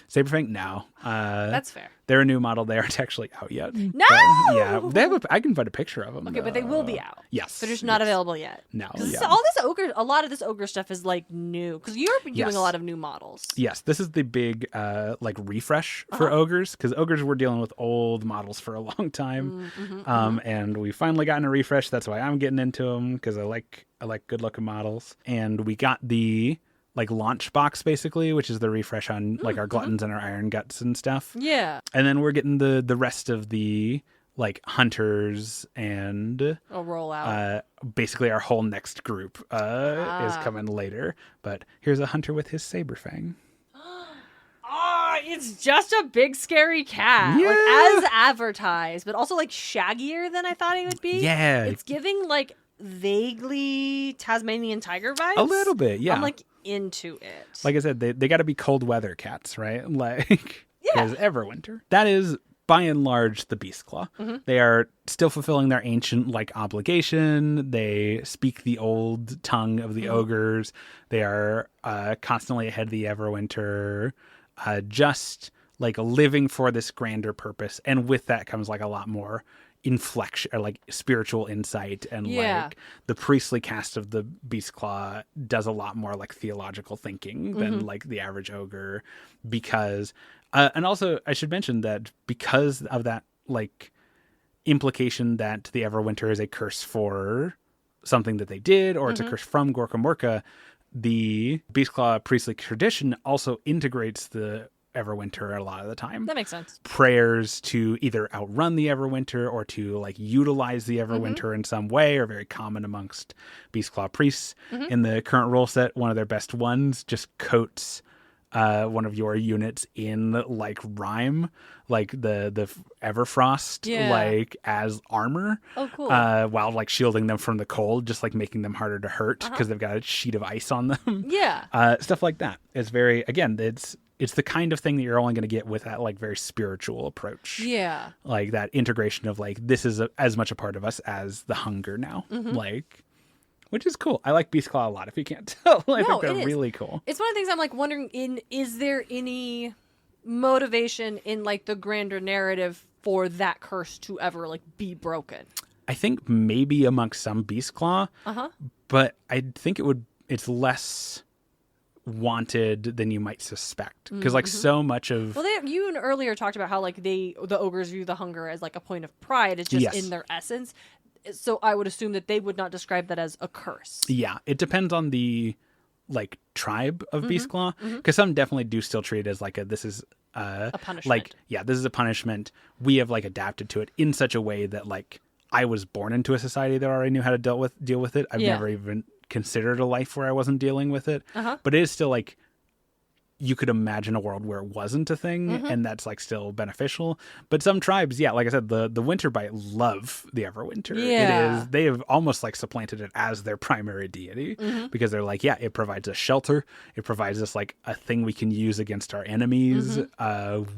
A: Saberfang? No.
B: That's fair.
A: They're a new model. They aren't actually out yet.
B: No!
A: But, yeah. They have I can find a picture of them.
B: Okay, but they will be out.
A: Yes.
B: They're just not
A: yes.
B: available yet.
A: No.
B: 'Cause
A: Yeah.
B: all this ogre, a lot of this ogre stuff is like new. Because you're doing
A: Yes.
B: a lot of new models.
A: Yes, this is the big like refresh for ogres, because ogres were dealing with old models for a long time, and we finally gotten a refresh. That's why I'm getting into them, because I like good looking models. And we got the like launch box basically, which is the refresh on like our gluttons and our iron guts and stuff.
B: Yeah.
A: And then we're getting the rest of the like hunters and
B: A rollout.
A: basically our whole next group is coming later. But here's a hunter with his Saberfang.
B: Oh, it's just a big scary cat.
A: Yeah.
B: Like as advertised, but also like shaggier than I thought he would be.
A: Yeah.
B: It's giving like vaguely Tasmanian tiger vibes.
A: A little bit, yeah.
B: I'm like into it.
A: Like I said, they got to be cold weather cats, right? Like,
B: Yeah.
A: because Everwinter. That is, by and large, the Beastclaw. They are still fulfilling their ancient, like, obligation. They speak the old tongue of the ogres. They are constantly ahead of the Everwinter, just, like, living for this grander purpose. And with that comes, like, a lot more inflection or like spiritual insight, and like the priestly cast of the Beastclaw does a lot more like theological thinking than like the average ogre, because and also I should mention that because of that like implication that the Everwinter is a curse for something that they did, or it's a curse from Gorka Morka, the Beastclaw priestly tradition also integrates the Everwinter a lot of the time.
B: That makes sense.
A: Prayers to either outrun the Everwinter or to like utilize the Everwinter in some way are very common amongst Beastclaw priests. In the current rule set, one of their best ones just coats one of your units in like rime, like the Everfrost, like as armor.
B: Oh, cool.
A: While like shielding them from the cold, just like making them harder to hurt because they've got a sheet of ice on them.
B: Yeah.
A: Stuff like that. It's very, again, it's the kind of thing that you're only going to get with that like very spiritual approach.
B: Yeah.
A: Like that integration of like, this is as much a part of us as the hunger now. Like, which is cool. I like Beastclaw a lot, if you can't tell. I think they're really cool.
B: It's one of the things I'm like wondering is there any motivation in like the grander narrative for that curse to ever like be broken?
A: I think maybe amongst some Beastclaw, but I think it's less wanted than you might suspect, because like so much of
B: you earlier talked about how like the ogres view the hunger as like a point of pride. It's just in their essence, so I would assume that they would not describe that as a curse. It
A: depends on the like tribe of Beastclaw, because some definitely do still treat it as like this is a
B: punishment.
A: Like this is a punishment. We have like adapted to it in such a way that like I was born into a society that already knew how to deal with it. I've never even considered a life where I wasn't dealing with it. But it is still like, you could imagine a world where it wasn't a thing, and that's like still beneficial. But some tribes, like I said, the Winterbite love the Everwinter. They have almost like supplanted it as their primary deity, because they're like, it provides us shelter. It provides us like a thing we can use against our enemies.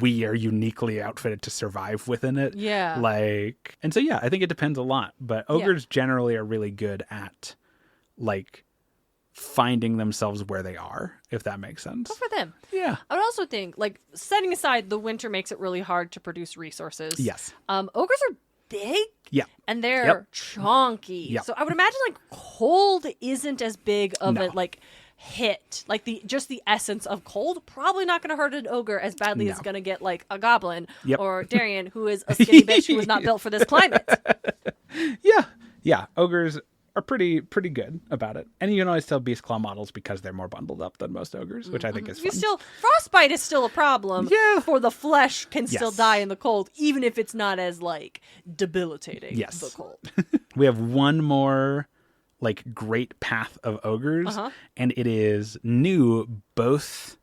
A: We are uniquely outfitted to survive within it. Like, and so I think it depends a lot, but ogres generally are really good at like finding themselves where they are, if that makes sense.
B: Good for them.
A: Yeah.
B: I would also think, like, setting aside the winter makes it really hard to produce resources.
A: Yes.
B: Ogres are big.
A: Yeah.
B: And they're chonky.
A: Yep.
B: So I would imagine like cold isn't as big of a like hit. Like the essence of cold probably not going to hurt an ogre as badly as it's going to get like a goblin or Darian, who is a skinny bitch who was not built for this climate.
A: Yeah. Ogres are pretty good about it, and you can always tell Beastclaw models because they're more bundled up than most ogres, which I think is fun.
B: Frostbite is still a problem. For the flesh can still die in the cold, even if it's not as like debilitating. The cold.
A: We have one more like great path of ogres, and it is new both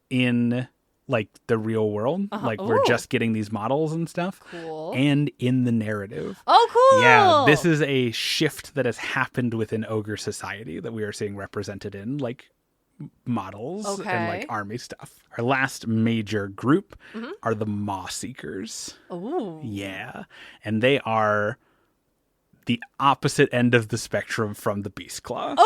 A: in like the real world, like we're just getting these models and stuff, and in the narrative.
B: Cool.
A: This is a shift that has happened within ogre society that we are seeing represented in like models and like army stuff. Our last major group are the Mawseekers. And they are the opposite end of the spectrum from the Beastclaw.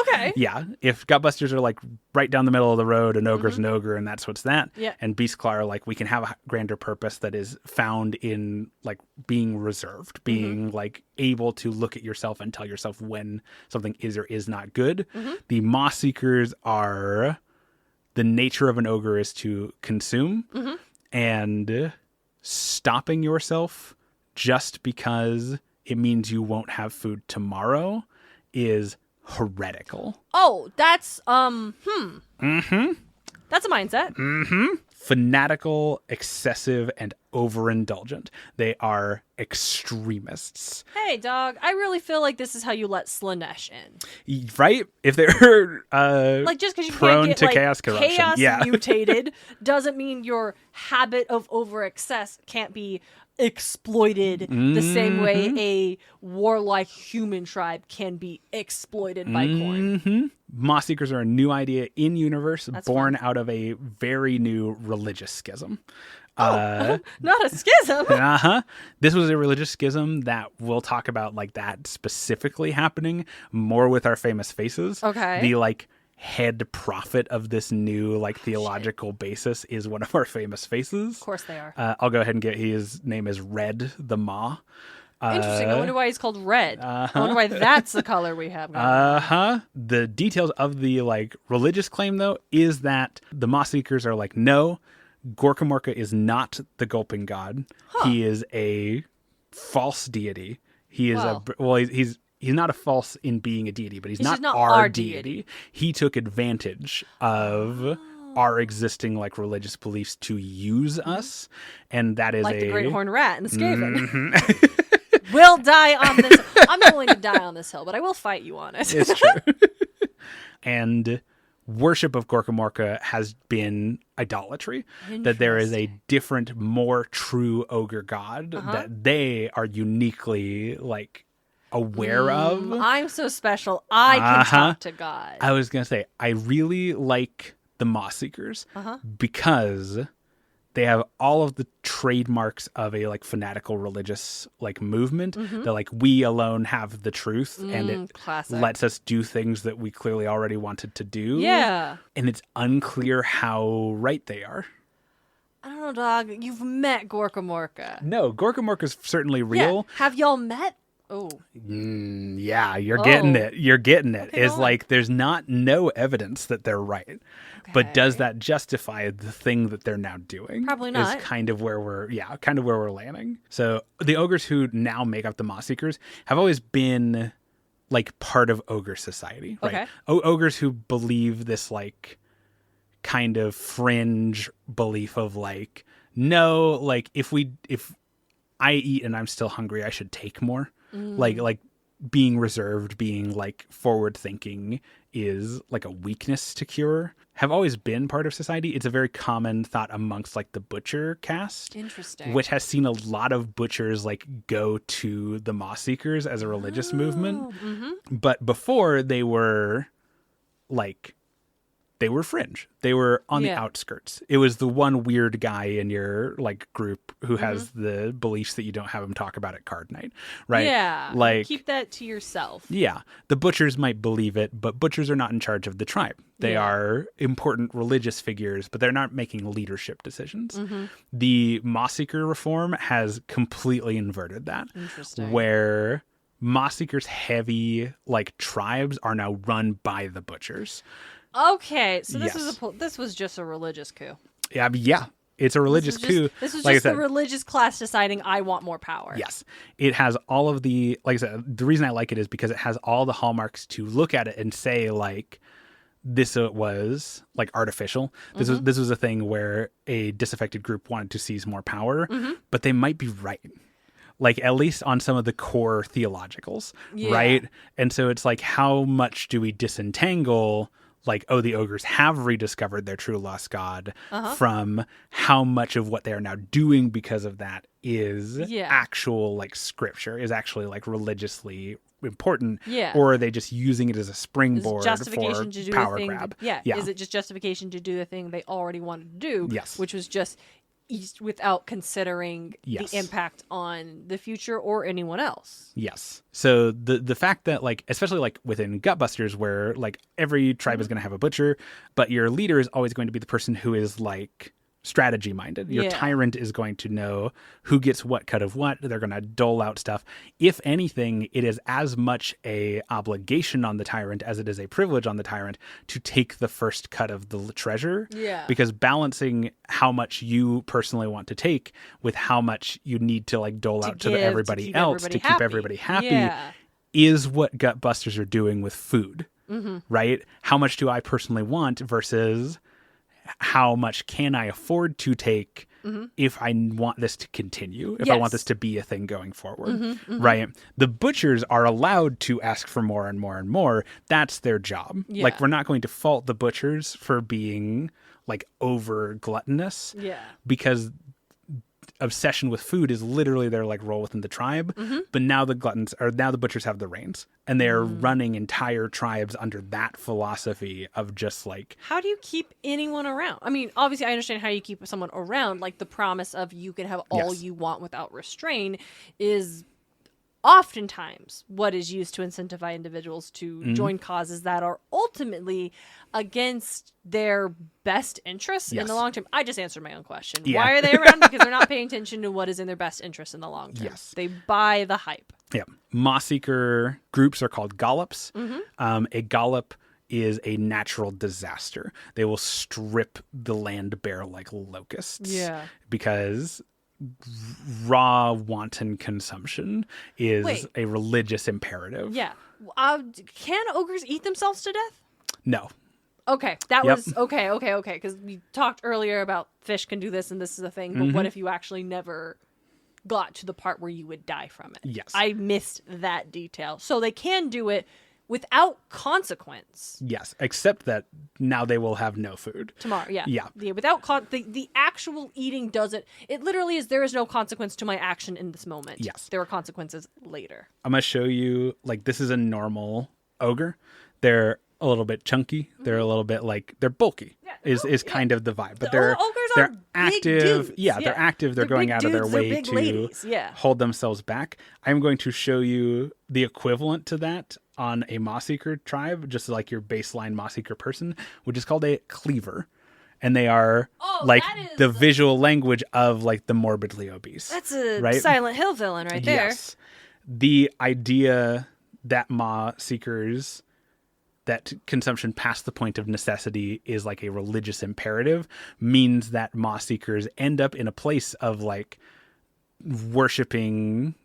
A: If Gutbusters are like right down the middle of the road, an ogre's an ogre, and that's what's that. And Beastclaw are like, we can have a grander purpose that is found in like being reserved, being like able to look at yourself and tell yourself when something is or is not good. The Mawseekers are, the nature of an ogre is to consume, and stopping yourself just because it means you won't have food tomorrow is heretical.
B: That's that's a mindset.
A: Fanatical, excessive, and overindulgent. They are extremists.
B: Hey, dog, I really feel like this is how you let Slanesh in.
A: Right? If they're
B: like just because you
A: prone
B: can't get
A: to
B: like,
A: chaos corruption.
B: mutated doesn't mean your habit of over excess can't be exploited the same way a warlike human tribe can be exploited by Khorne.
A: Mawseekers are a new idea in universe, born
B: fun.
A: out of a very new religious schism.
B: Not a schism.
A: This was a religious schism that we'll talk about, like that specifically happening more with our famous faces. The like head prophet of this new like theological basis is one of our famous faces.
B: Of course they are.
A: I'll go ahead and get his name is Red the Maw.
B: Interesting. I wonder why he's called red. I wonder why that's the color we have.
A: The details of the like religious claim though is that the Mawseekers are like, no, Gorkamorka is not the gulping god. He is a false deity. He is he's not a false in being a deity, but he's not our deity. He took advantage of our existing like religious beliefs to use us, and that is
B: like the great horned rat and the Skaven. Will die on this. I'm not willing to die on this hill, but I will fight you on it.
A: It's true. And worship of Gorkamorka has been idolatry. That there is a different, more true ogre god that they are uniquely like aware of.
B: I'm so special. I can talk to God.
A: I was gonna say I really like the Mawseekers because they have all of the trademarks of a like fanatical religious like movement that like we alone have the truth and it lets us do things that we clearly already wanted to do.
B: Yeah.
A: And it's unclear how right they are.
B: I don't know, dog. You've met Gorkamorka.
A: No, Gorkamorka's certainly real.
B: Yeah. Have y'all met? Oh.
A: Yeah, you're getting it. You're getting it. Okay, it's like there's no evidence that they're right. Okay. But does that justify the thing that they're now doing?
B: Probably not.
A: Is kind of where we're landing. So the ogres who now make up the Mawseekers have always been like part of ogre society, right?
B: Okay.
A: Ogres who believe this like kind of fringe belief of like, no, like if I eat and I'm still hungry, I should take more. Like being reserved, being like forward thinking is like a weakness to cure, have always been part of society. It's a very common thought amongst like the butcher caste.
B: Interesting.
A: Which has seen a lot of butchers like go to the Mawseekers as a religious movement. But before they were fringe. They were on the outskirts. It was the one weird guy in your like group who has the beliefs that you don't have him talk about at card night, right?
B: Yeah.
A: Like
B: keep that to yourself.
A: Yeah. The butchers might believe it, but butchers are not in charge of the tribe. They are important religious figures, but they're not making leadership decisions. The Mawseeker reform has completely inverted that.
B: Interesting.
A: Where Mawseekers heavy like tribes are now run by the butchers.
B: Okay, so this was just a religious coup.
A: Yeah, it's a religious coup.
B: This was just the religious class deciding I want more power.
A: Yes, it has all of the, like I said, the reason I like it is because it has all the hallmarks to look at it and say like, this was like artificial. This was a thing where a disaffected group wanted to seize more power, but they might be right. Like at least on some of the core theologicals, right? And so it's like, how much do we disentangle like, oh, the ogres have rediscovered their true lost god from how much of what they are now doing because of that is actual like scripture, is actually like religiously important, or are they just using it as a springboard for power grab?
B: Is it just justification to do the thing they already wanted to do?
A: Yes.
B: Which was just without considering the impact on the future or anyone else.
A: Yes. So the fact that like, especially like within Gutbusters where like every tribe is going to have a butcher, but your leader is always going to be the person who is like strategy minded. Your tyrant is going to know who gets what cut of what. They're going to dole out stuff. If anything, it is as much a obligation on the tyrant as it is a privilege on the tyrant to take the first cut of the treasure.
B: Yeah.
A: Because balancing how much you personally want to take with how much you need to like dole out to everybody else to keep everybody happy is what Gutbusters are doing with food. Right? How much do I personally want versus how much can I afford to take if I want this to continue, if I want this to be a thing going forward, right? The butchers are allowed to ask for more and more and more. That's their job. Like, we're not going to fault the butchers for being like over gluttonous because obsession with food is literally their like role within the tribe. But now the butchers have the reins and they're running entire tribes under that philosophy of just like,
B: how do you keep anyone around? I mean, obviously I understand how you keep someone around, like the promise of you can have all you want without restraint is oftentimes what is used to incentivize individuals to join causes that are ultimately against their best interests in the long term. I just answered my own question.
A: Yeah.
B: Why are they around? Because they're not paying attention to what is in their best interest in the long term.
A: Yes.
B: They buy the hype.
A: Yeah. Mawseeker groups are called gollops. A gollop is a natural disaster. They will strip the land bare like locusts.
B: Yeah.
A: Because raw wanton consumption is a religious imperative.
B: Yeah. Can ogres eat themselves to death?
A: No.
B: Okay, that was okay. Because we talked earlier about fish can do this and this is a thing, but what if you actually never got to the part where you would die from it?
A: Yes.
B: I missed that detail. So they can do it without consequence.
A: Yes, except that now they will have no food.
B: Tomorrow, yeah.
A: Yeah.
B: Without the actual eating doesn't, it literally is there is no consequence to my action in this moment.
A: Yes.
B: There are consequences later.
A: I'm going to show you, like, this is a normal ogre. They're a little bit chunky. They're a little bit like, they're bulky is kind of the vibe. But they're active. Yeah, they're active. They're going out of their way to hold themselves back. I'm going to show you the equivalent to that on a Mawseeker tribe, just like your baseline Mawseeker person, which is called a cleaver. And they are the visual language of like the morbidly obese.
B: That's a Silent Hill villain right there.
A: Yes. The idea that Mawseekers, that consumption past the point of necessity is like a religious imperative, means that Mawseekers end up in a place of like worshiping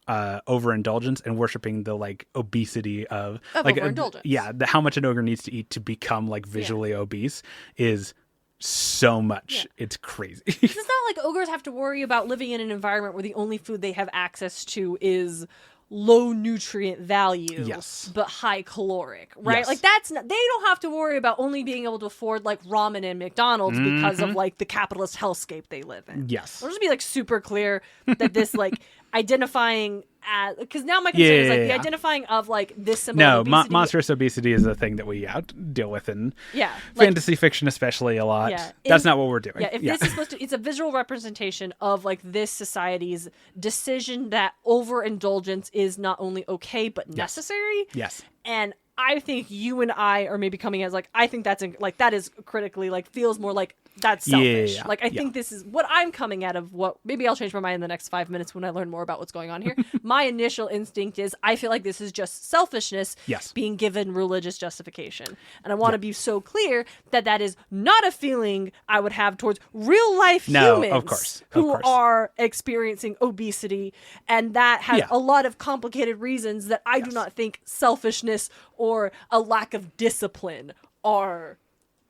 A: overindulgence and worshiping the like obesity of like
B: overindulgence.
A: How much an ogre needs to eat to become like visually obese is so much. It's crazy.
B: It's not like ogres have to worry about living in an environment where the only food they have access to is low nutrient value, but high caloric, right?
A: Yes.
B: Like that's not, they don't have to worry about only being able to afford like ramen and McDonald's because of like the capitalist hellscape they live in.
A: Yes.
B: I'll just be like super clear that this like identifying as, because now my concern is like the identifying of like this symbol of obesity.
A: Monstrous obesity is a thing that we deal with in
B: like,
A: fantasy fiction especially a lot. That's not what we're doing.
B: This is supposed to, it's a visual representation of like this society's decision that overindulgence is not only okay but necessary.
A: Yes.
B: And I think you and I are maybe coming as like, I think that's like that is critically like feels more like that's selfish. Like I think this is what I'm coming out of. What maybe I'll change my mind in the next 5 minutes when I learn more about what's going on here. My initial instinct is I feel like this is just selfishness being given religious justification, and I want to be so clear that that is not a feeling I would have towards real life humans who are experiencing obesity, and that has a lot of complicated reasons that I do not think selfishness or a lack of discipline are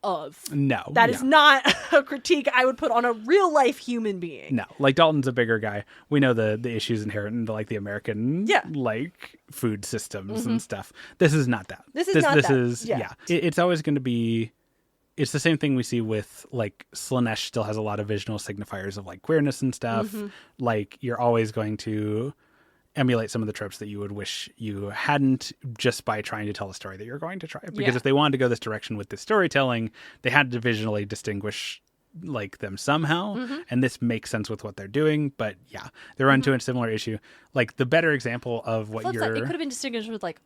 B: of.
A: No.
B: That is not a critique I would put on a real life human being.
A: No. Like Dalton's a bigger guy. We know the issues inherent in like the American like food systems and stuff. This is not that.
B: This is not
A: that. It's always going to be, it's the same thing we see with like Slanesh still has a lot of visual signifiers of like queerness and stuff. Like you're always going to emulate some of the tropes that you would wish you hadn't, just by trying to tell a story that you're going to try. Because if they wanted to go this direction with this storytelling, they had to visually distinguish like them somehow, and this makes sense with what they're doing. But they run into a similar issue. Like the better example of what you're...
B: It could have been distinguished with like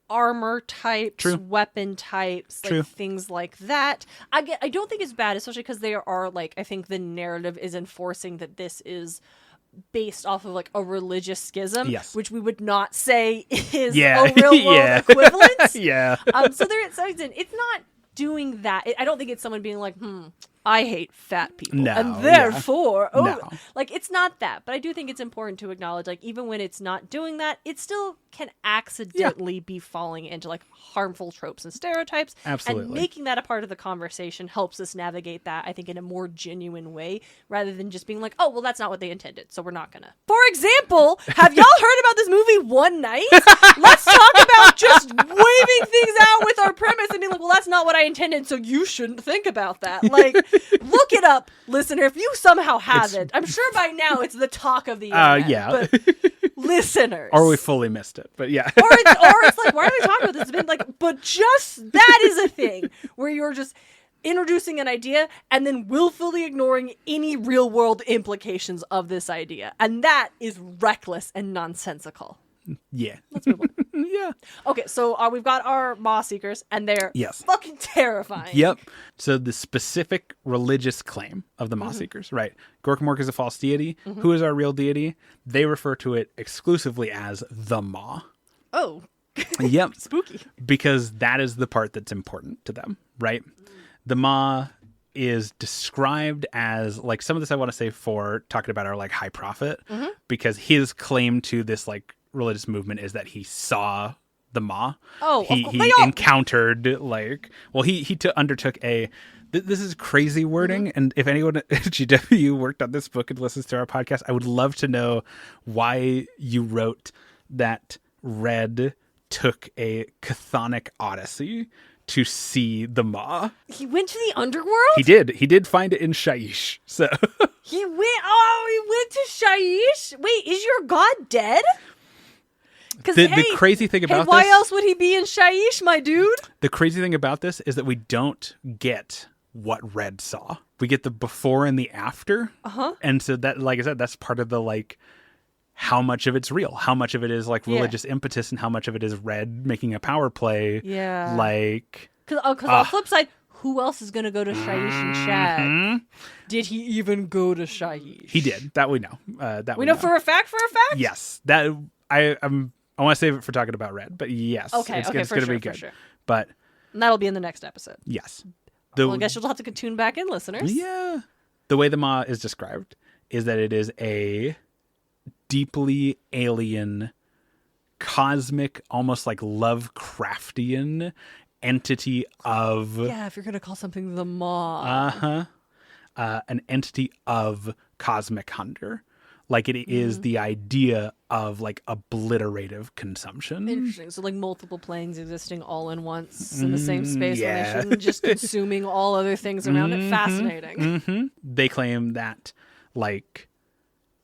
B: armor types, weapon types, like things like that. I don't think it's bad, especially because they are like, I think the narrative is enforcing that this is based off of like a religious schism, which we would not say is a real world equivalent. So it's not doing that. I don't think it's someone being like, I hate fat people, and therefore, like it's not that. But I do think it's important to acknowledge, like even when it's not doing that, it still can accidentally be falling into like harmful tropes and stereotypes.
A: Absolutely.
B: And making that a part of the conversation helps us navigate that, I think, in a more genuine way, rather than just being like, oh, well, that's not what they intended, so we're not gonna. For example, have y'all heard about this movie One Night? Let's talk about just waving things out with our premise and being like, well, that's not what I intended, so you shouldn't think about that. Like, look it up, listener, if you somehow haven't. I'm sure by now it's the talk of the internet. But listeners.
A: Or we fully missed it, but
B: or it's like, why are we talking about this? It's been like, but just that is a thing where you're just introducing an idea and then willfully ignoring any real world implications of this idea. And that is reckless and nonsensical.
A: Yeah.
B: Let's move on.
A: Yeah.
B: Okay, so we've got our Mawseekers, and they're
A: Yes.
B: fucking terrifying.
A: Yep. So the specific religious claim of the Mawseekers, right? Gorkamork is a false deity. Who is our real deity? They refer to it exclusively as the Maw.
B: Oh.
A: Yep.
B: Spooky.
A: Because that is the part that's important to them, right? The Maw is described as, like, some of this I want to say for talking about our, like, high prophet, because his claim to this, like, religious movement is that he saw the Maw.
B: Oh,
A: he encountered, like, well, he undertook a, this is crazy wording, and if anyone at GW worked on this book and listens to our podcast, I would love to know why you wrote that Red took a chthonic odyssey to see the Maw.
B: He went to the underworld?
A: He did find it in Shaiish. So
B: he went to Shaiish? Wait, is your god dead?
A: The crazy thing about
B: why
A: this,
B: else would he be in Shaiish, my dude?
A: The crazy thing about this is that we don't get what Red saw. We get the before and the after. And so that, like I said, that's part of the, like, how much of it's real, how much of it is, like, religious impetus, and how much of it is Red making a power play.
B: Yeah.
A: Like,
B: because on the flip side, who else is going to go to Shaiish and Shag? Did he even go to Shaiish?
A: He did. That we know.
B: We know for a fact?
A: Yes. That I want to save it for talking about Red, but yes.
B: Okay,
A: it's going to be good.
B: Sure.
A: But
B: and that'll be in the next episode.
A: Yes.
B: Well, I guess you'll have to tune back in, listeners.
A: Yeah. The way the Maw is described is that it is a deeply alien, cosmic, almost like Lovecraftian entity of...
B: Yeah, if you're going to call something the Maw.
A: An entity of cosmic hunger. Like, it is the idea of, like, obliterative consumption.
B: Interesting. So, like, multiple planes existing all in once in the same space relation, just consuming all other things around it. Fascinating.
A: They claim that, like,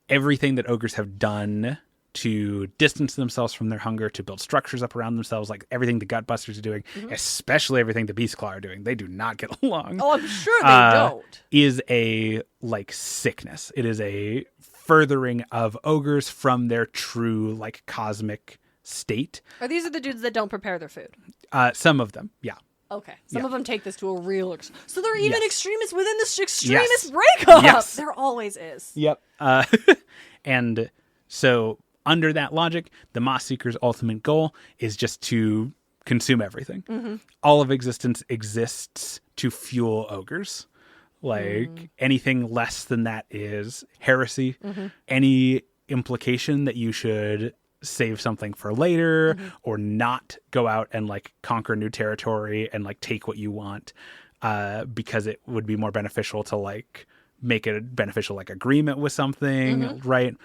A: everything that ogres have done to distance themselves from their hunger, to build structures up around themselves, like everything the Gutbusters are doing, especially everything the Beastclaw are doing, they do not get along.
B: Oh, I'm sure they don't.
A: Is a, like, sickness. It is a furthering of ogres from their true, like, cosmic state.
B: Are these the dudes that don't prepare their food?
A: Some of them, yeah.
B: Okay. Some of them take this to a real... So there are even extremists within this extremist
A: Yes.
B: breakup.
A: Yes.
B: There always is.
A: Yep. And so under that logic, the Mawseeker's ultimate goal is just to consume everything. All of existence exists to fuel ogres. Like, anything less than that is heresy. Any implication that you should save something for later or not go out and, like, conquer new territory and, like, take what you want because it would be more beneficial to, like, make a beneficial, like, agreement with something, right?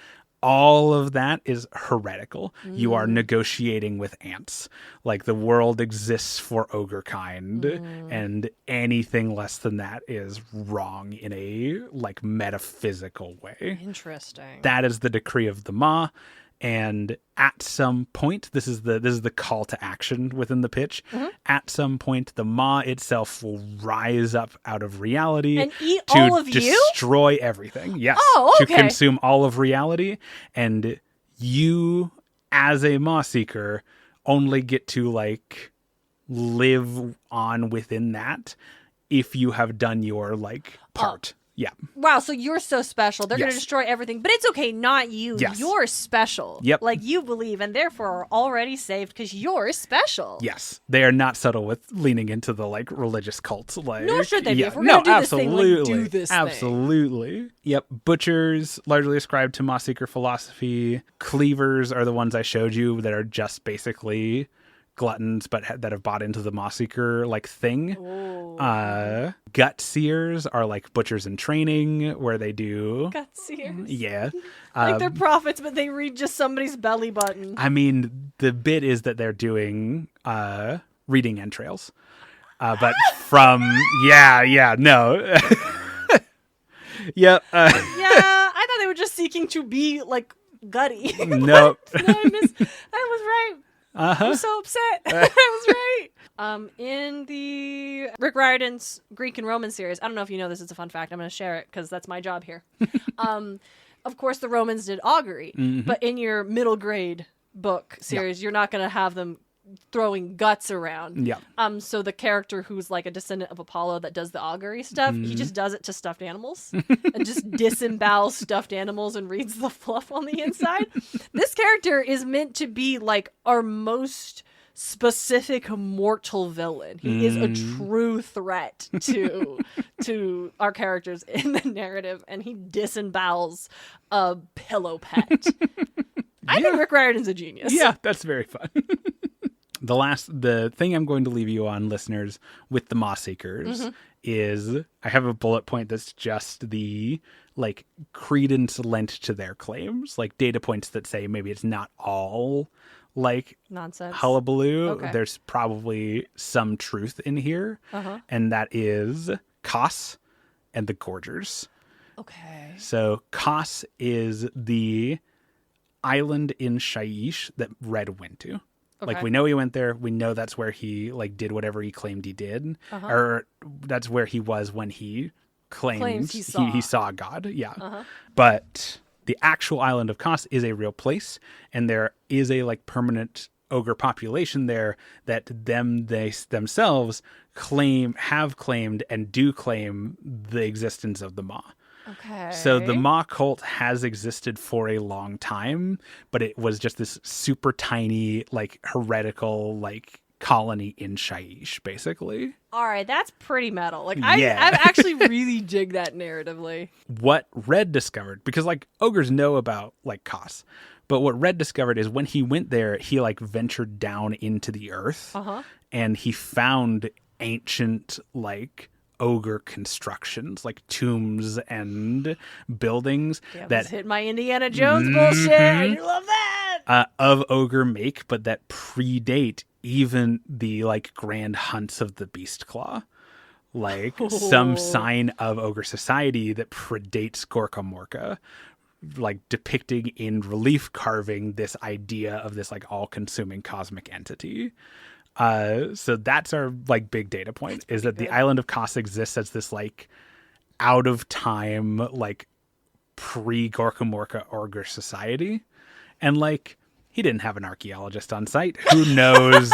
A: All of that is heretical. You are negotiating with ants. Like, the world exists for ogre kind, and anything less than that is wrong in a, like, metaphysical way.
B: Interesting.
A: That is the decree of the Maw. And at some point, this is the call to action within the pitch. At some point, the Maw itself will rise up out of reality
B: and eat
A: to
B: all of
A: destroy everything. Yes,
B: Oh, okay.
A: To consume all of reality, and you, as a Mawseeker, only get to, like, live on within that if you have done your, like, part. Yeah.
B: Wow, so you're so special. They're going to
A: Yes.
B: destroy everything. But it's okay, not you.
A: Yes.
B: You're special.
A: Yep.
B: Like, you believe and therefore are already saved because you're special.
A: Yes. They are not subtle with leaning into the, like, religious cults. Like,
B: Nor should they be. If we're going to do this thing, like, do this thing.
A: Absolutely. Yep. Butchers, largely ascribed to Mawseeker philosophy. Cleavers are the ones I showed you that are just basically gluttons, but that have bought into the Mawseeker, like, thing. Gut seers are, like, butchers in training, where they do
B: Gut seers.
A: Yeah.
B: Like, they're prophets, but they read just somebody's belly button.
A: I mean, the bit is that they're doing reading entrails. But from no. Yep.
B: I thought they were just seeking to be, like, gutty.
A: Nope.
B: I was right. I'm so upset. I was right. In the Rick Riordan's Greek and Roman series, I don't know if you know this, it's a fun fact. I'm going to share it because that's my job here. Of course, the Romans did augury, but in your middle grade book series, you're not going to have them throwing guts around.
A: Yeah.
B: So the character who's like a descendant of Apollo that does the augury stuff, he just does it to stuffed animals and just disembowels stuffed animals and reads the fluff on the inside. This character is meant to be like our most specific mortal villain. He is a true threat to our characters in the narrative, and he disembowels a pillow pet. I think Rick Riordan's a genius.
A: Yeah, that's very fun. The thing I'm going to leave you on, listeners, with the Mawseekers is I have a bullet point that's just the like credence lent to their claims, like data points that say maybe it's not all like
B: nonsense
A: hullabaloo.
B: Okay.
A: There's probably some truth in here, and that is Kos and the Gorgers.
B: Okay.
A: So Kos is the island in Shaiish that Red went to.
B: Okay.
A: Like, we know he went there. We know that's where he like did whatever he claimed he did, or that's where he was when he claimed he saw God. Yeah, but the actual island of Kos is a real place, and there is a like permanent ogre population there that they themselves have claimed and do claim the existence of the Maw.
B: Okay.
A: So the Maw cult has existed for a long time, but it was just this super tiny, like heretical, like colony in Shaiish, basically.
B: All right, that's pretty metal. Like I
A: Yeah.
B: actually really dig that narratively.
A: What Red discovered, because like ogres know about like Kos, but what Red discovered is when he went there, he like ventured down into the earth, and he found ancient like ogre constructions, like tombs and buildings that
B: hit my Indiana Jones bullshit. I love that.
A: Of ogre make, but that predate even the like grand hunts of the Beastclaw. Like some sign of ogre society that predates Gorka Morka, like depicting in relief carving this idea of this like all-consuming cosmic entity. So that's our like big data point, is that the island of Kos exists as this like out of time, like pre-Gorka Morka ogre society. And like, he didn't have an archaeologist on site. Who knows,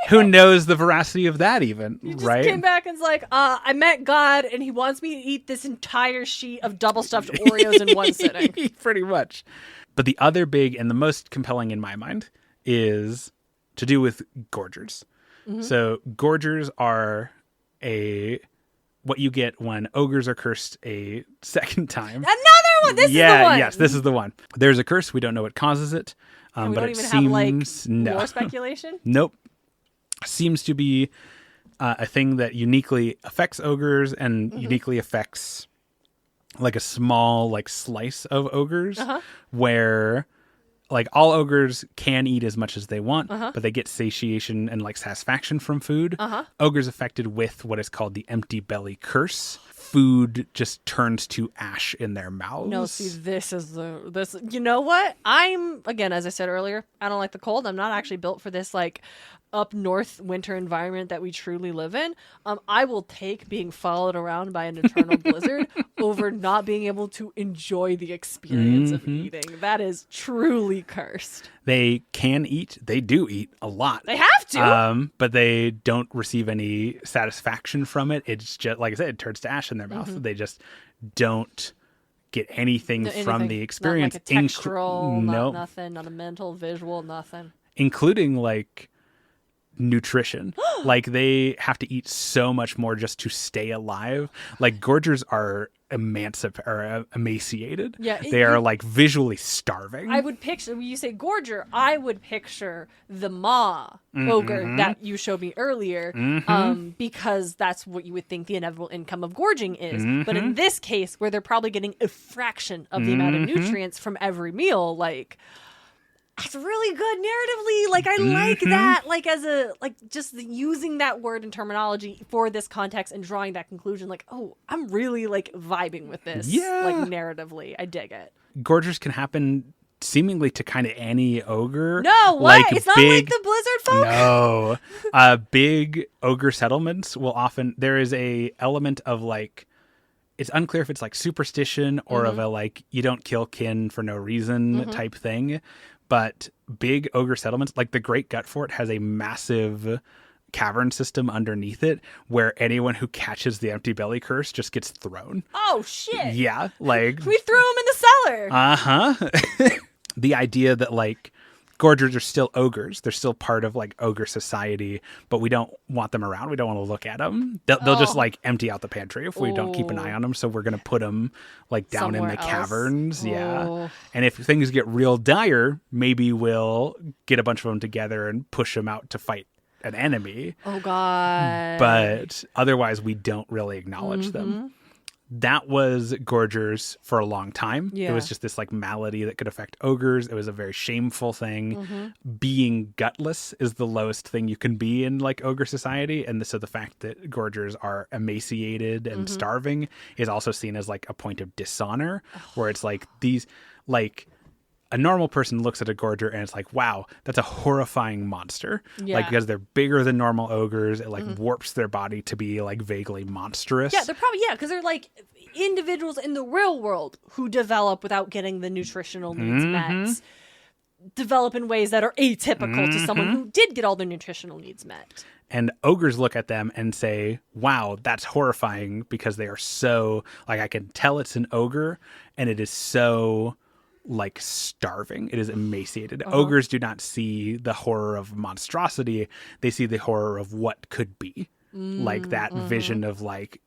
A: who knows the veracity of that even,
B: He just
A: right?
B: came back and was like, I met God and he wants me to eat this entire sheet of double stuffed Oreos in one sitting.
A: Pretty much. But the other big and the most compelling in my mind is to do with Gorgers. So Gorgers are what you get when ogres are cursed a second time.
B: Another one! This is the one!
A: Yes, this is the one. There's a curse. We don't know what causes it.
B: And we
A: but
B: don't
A: it
B: even
A: seems,
B: have, like, more speculation?
A: Nope. Seems to be a thing that uniquely affects ogres and uniquely affects like a small like slice of ogres where like all ogres can eat as much as they want, but they get satiation and like satisfaction from food. Ogres affected with what is called the empty belly curse. Food just turns to ash in their mouths.
B: No, see, this. You know what? Again, as I said earlier, I don't like the cold. I'm not actually built for this like up north winter environment that we truly live in. I will take being followed around by an eternal blizzard over not being able to enjoy the experience of eating. That is truly cursed.
A: They can eat. They do eat a lot.
B: They have to.
A: But they don't receive any satisfaction from it. It's just, like I said, it turns to ash in their mouth. They just don't get anything from the experience.
B: Not like a textural, not nothing, not a mental, visual, nothing.
A: Including like nutrition. Like they have to eat so much more just to stay alive. Like Gorgers are emaciated.
B: Yeah,
A: they are like visually starving.
B: I would picture, when you say Gorger, I would picture the Maw ogre that you showed me earlier, because that's what you would think the inevitable income of gorging is. But in this case, where they're probably getting a fraction of the amount of nutrients from every meal, like, it's really good narratively. Like, I like that. Like, as a, like, just using that word and terminology for this context and drawing that conclusion. Like, oh, I'm really, like, vibing with this.
A: Yeah.
B: Like, narratively. I dig it.
A: Gorgers can happen seemingly to kind of any ogre.
B: No, what?
A: Like
B: it's not like the Blizzard folk?
A: No. Big ogre settlements will often, there is a element of, like, it's unclear if it's, like, superstition or of a, like, you don't kill kin for no reason type thing. But big ogre settlements, like the Great Gut Fort, has a massive cavern system underneath it where anyone who catches the empty belly curse just gets thrown.
B: Oh, shit.
A: Yeah, like...
B: We threw him in the cellar.
A: Uh-huh. The idea that, like, Gorgers are still ogres. They're still part of, like, ogre society, but we don't want them around. We don't want to look at them. They'll just, like, empty out the pantry if we don't keep an eye on them. So we're going to put them, like, down
B: Somewhere
A: in the
B: else.
A: caverns. Yeah.
B: Oh.
A: And if things get real dire, maybe we'll get a bunch of them together and push them out to fight an enemy.
B: Oh, God.
A: But otherwise, we don't really acknowledge them. That was Gorgers for a long time.
B: Yeah.
A: It was just this like malady that could affect ogres. It was a very shameful thing. Being gutless is the lowest thing you can be in like ogre society. And so the fact that Gorgers are emaciated and starving is also seen as like a point of dishonor, where it's like these, like, a normal person looks at a Gorger and it's like, wow, that's a horrifying monster.
B: Yeah.
A: Like, because they're bigger than normal ogres, it like warps their body to be like vaguely monstrous.
B: Yeah, they're probably, because they're like individuals in the real world who develop without getting the nutritional needs met. Develop in ways that are atypical to someone who did get all their nutritional needs met.
A: And ogres look at them and say, wow, that's horrifying, because they are so, like, I can tell it's an ogre and it is so, like, starving. It is emaciated. Ogres do not see the horror of monstrosity. They see the horror of what could be. Like that vision of like,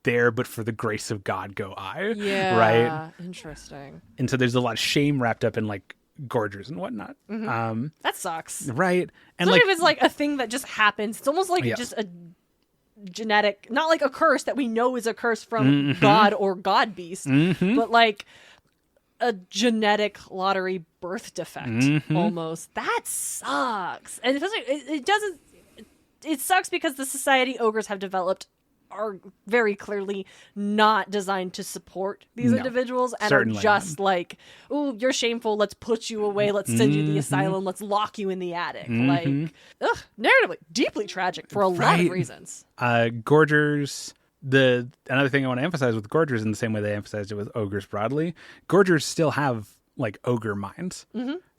A: there but for the grace of God go I.
B: Yeah.
A: Right?
B: Interesting.
A: And so there's a lot of shame wrapped up in like Gorgers and whatnot.
B: That sucks.
A: Right. And
B: Especially
A: like,
B: if it's like a thing that just happens. It's almost like just a genetic, not like a curse that we know is a curse from God or God Beast, but like a genetic lottery birth defect almost. That sucks. And especially it sucks because the society ogres have developed are very clearly not designed to support these individuals and
A: certainly
B: are just
A: not.
B: like, oh, you're shameful, let's put you away, let's send you to the asylum, let's lock you in the attic. Like, narratively deeply tragic for a lot of reasons.
A: Gorgers, another thing I want to emphasize with Gorgers, in the same way they emphasized it with ogres broadly, Gorgers still have like ogre minds.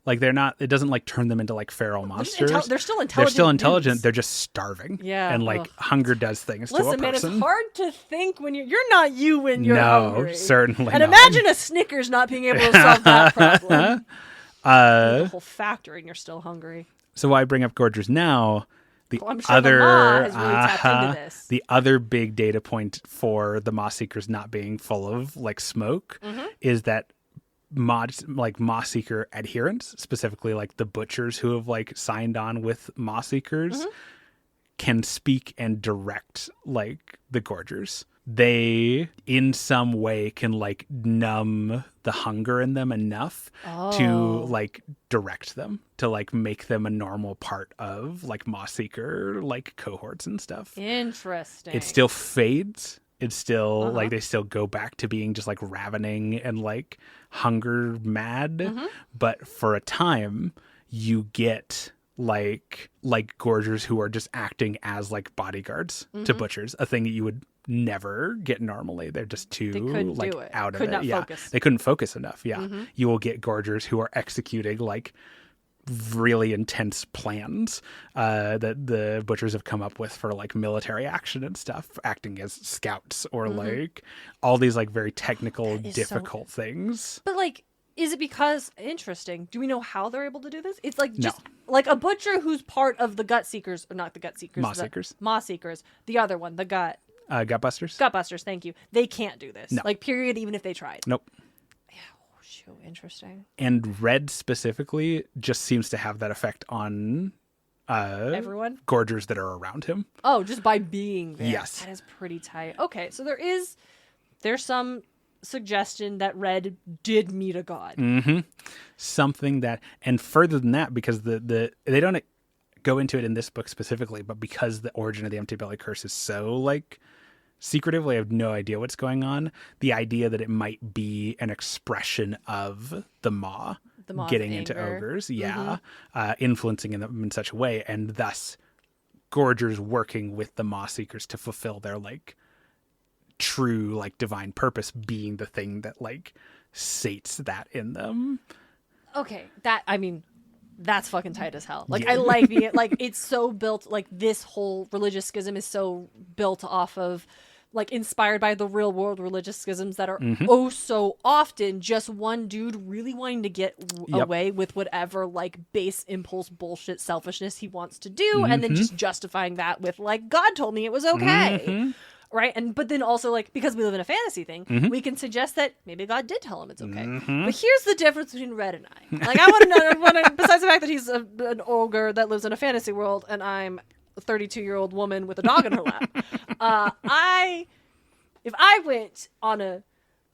A: Like they're not, it doesn't like turn them into like feral monsters.
B: They're still intelligent.
A: They're still intelligent.
B: dudes.
A: They're just starving.
B: Yeah.
A: And like hunger does things to a
B: Listen,
A: person.
B: man, it's hard to think when you're not you when you're
A: No,
B: hungry.
A: certainly
B: And
A: not.
B: imagine a Snickers not being able to solve that problem. The whole factory and you're still hungry.
A: So why I bring up Gorgers now?
B: I'm sure the Ma has really tapped into this.
A: The other big data point for the Mawseekers not being full of like smoke is that Mawseeker adherents, specifically like the butchers who have like signed on with Mawseekers, can speak and direct like the Gorgers. They in some way can like numb the hunger in them enough to like direct them, to like make them a normal part of like Mawseeker like cohorts and stuff.
B: Interesting.
A: It still fades. It's still like they still go back to being just like ravening and like hunger mad. But for a time you get like Gorgers who are just acting as like bodyguards to butchers, a thing that you would never get normally. They're just too like
B: do it.
A: out of
B: Could
A: it.
B: not
A: Yeah.
B: focus.
A: They couldn't focus enough. Yeah. You will get Gorgers who are executing like really intense plans that the butchers have come up with for like military action and stuff, acting as scouts or like all these like very technical, difficult things.
B: But like, is it because, interesting, do we know how they're able to do this? It's like just like a butcher who's part of the gut seekers, or not the gut seekers, Mawseekers, the other one, the
A: Gutbusters.
B: Gutbusters, thank you. They can't do this.
A: No.
B: Like, period, even if they tried.
A: Nope.
B: Shoot, interesting.
A: And Red specifically just seems to have that effect on
B: Everyone?
A: Gorgers that are around him.
B: Oh, just by being there.
A: Yes.
B: That is pretty tight. Okay, so there's some suggestion that Red did meet a god.
A: Something that, and further than that, because they don't go into it in this book specifically, but because the origin of the Empty Belly Curse is so like secretive, I have no idea what's going on. The idea that it might be an expression of the Maw getting into ogres, influencing them in such a way, and thus Gorgers working with the Mawseekers to fulfill their like true like divine purpose, being the thing that like sates that in them.
B: Okay, that's fucking tight as hell. Like, I like it's so built, like, this whole religious schism is so built off of, like, inspired by the real world religious schisms that are oh so often just one dude really wanting to get away with whatever, like, base impulse bullshit selfishness he wants to do, and then just justifying that with, like, God told me it was okay. Right? But then also, like, because we live in a fantasy thing, we can suggest that maybe God did tell him it's okay. But here's the difference between Red and I. Like, I want to besides the fact that he's an ogre that lives in a fantasy world and I'm a 32-year-old woman with a dog in her lap. If I went on a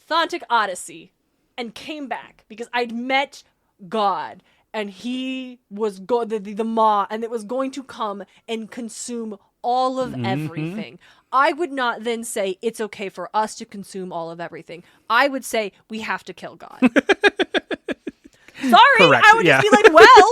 B: Thontic Odyssey and came back because I'd met God and he was the Maw, and it was going to come and consume all of everything, I would not then say it's okay for us to consume all of everything. I would say we have to kill God. Sorry,
A: Correct.
B: I would just be like, well,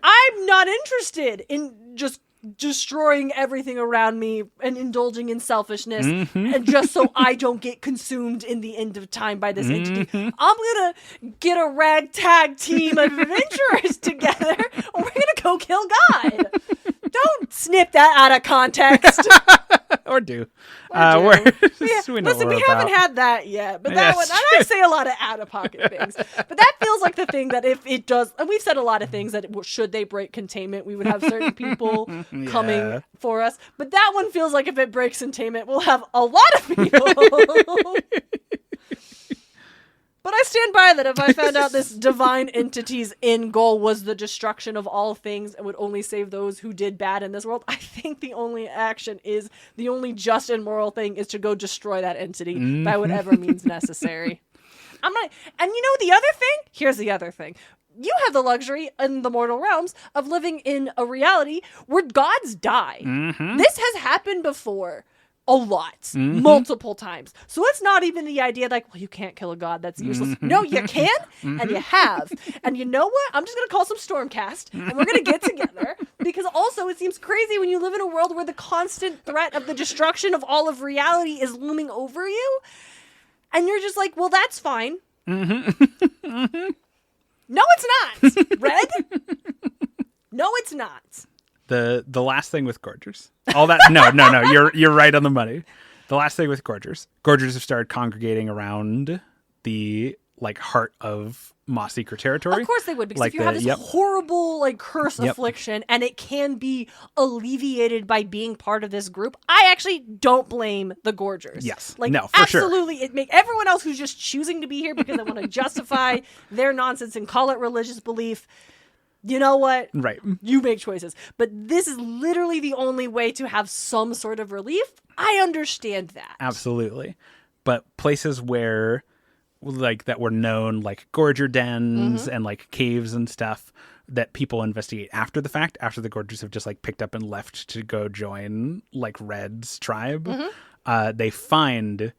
B: I'm not interested in just destroying everything around me and indulging in selfishness and just so I don't get consumed in the end of time by this entity. I'm gonna get a ragtag team of adventurers together and we're gonna go kill God. Don't snip that out of context.
A: Or do.
B: We haven't
A: about.
B: had that yet. But that one, and I say a lot of out-of-pocket things. But that feels like the thing that if it does, and we've said a lot of things that should they break containment, we would have certain people coming for us. But that one feels like if it breaks containment, we'll have a lot of people. But I stand by that if I found out this divine entity's end goal was the destruction of all things and would only save those who did bad in this world, I think the only just and moral thing is to go destroy that entity by whatever means necessary. And the other thing? Here's the other thing. You have the luxury in the mortal realms of living in a reality where gods die. This has happened before. A lot. Multiple times. So it's not even the idea like, well, you can't kill a god. That's useless. No, you can, and you have. And you know what? I'm just going to call some Stormcast, and we're going to get together. Because also, it seems crazy when you live in a world where the constant threat of the destruction of all of reality is looming over you. And you're just like, well, that's fine. No, it's not. Red? No, it's not.
A: The last thing with Gorgers. All that no. You're right on the money. The last thing with Gorgers. Gorgers have started congregating around the heart of Mawseeker territory.
B: Of course they would, because if you have this horrible curse affliction and it can be alleviated by being part of this group, I actually don't blame the Gorgers.
A: Yes.
B: For
A: absolutely,
B: sure. It make everyone else who's just choosing to be here because they want to justify their nonsense and call it religious belief. You know what?
A: Right.
B: You make choices. But this is literally the only way to have some sort of relief. I understand that.
A: Absolutely. But places where, that were known, like Gorger dens and, caves and stuff that people investigate after the fact, after the Gorgers have just, picked up and left to go join, Red's tribe, they find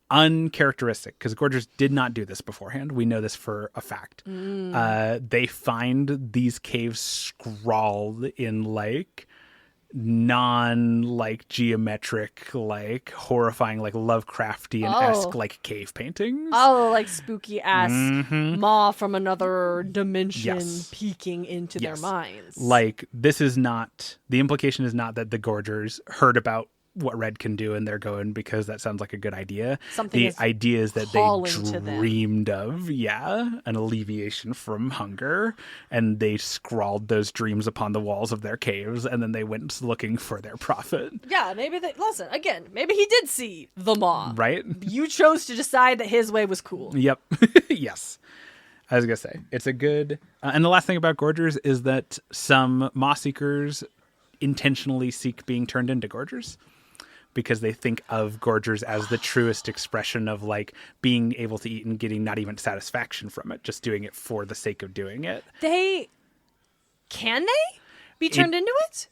A: uncharacteristic, because Gorgers did not do this beforehand. We know this for a fact. They find these caves scrawled in geometric, horrifying, Lovecraftian-esque cave paintings.
B: Oh, spooky ass Maw from another dimension peeking into their minds.
A: This is not, the implication is not that the Gorgers heard about what Red can do and they're going because that sounds like a good idea. The idea is that they dreamed of an alleviation from hunger, and they scrawled those dreams upon the walls of their caves, and then they went looking for their prophet.
B: Yeah, maybe maybe he did see the Maw.
A: Right?
B: You chose to decide that his way was cool.
A: Yep. Yes. I was going to say, it's a good... and the last thing about Gorgers is that some Mawseekers intentionally seek being turned into Gorgers, because they think of Gorgers as the truest expression of being able to eat and getting not even satisfaction from it, just doing it for the sake of doing it.
B: Can they be turned into it?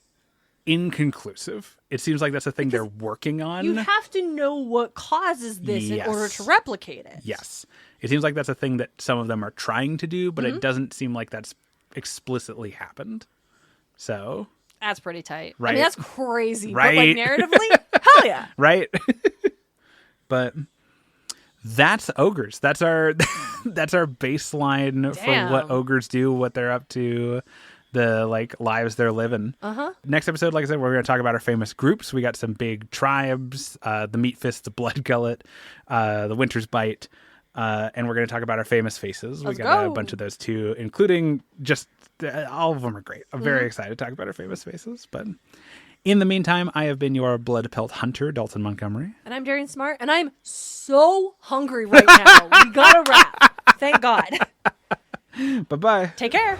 A: Inconclusive. It seems like that's a thing they're working on.
B: You have to know what causes this in order to replicate it.
A: Yes. It seems like that's a thing that some of them are trying to do, but it doesn't seem like that's explicitly happened. So...
B: That's pretty tight.
A: Right.
B: I mean, that's crazy.
A: Right.
B: But narratively, hell yeah.
A: Right. But that's ogres. That's our that's our baseline for what ogres do, what they're up to, the like lives they're living. Next episode, like I said, we're going to talk about our famous groups. We got some big tribes, the Meat Fist, the Blood Gullet, the Winter's Bite, and we're going to talk about our famous faces. We got a bunch of those too, including just all of them are great. I'm very excited to talk about our famous faces. But in the meantime, I have been your blood pelt hunter, Dalton Montgomery.
B: And I'm Darian Smart, and I'm so hungry right now. We got to wrap. Thank God.
A: Bye-bye.
B: Take care.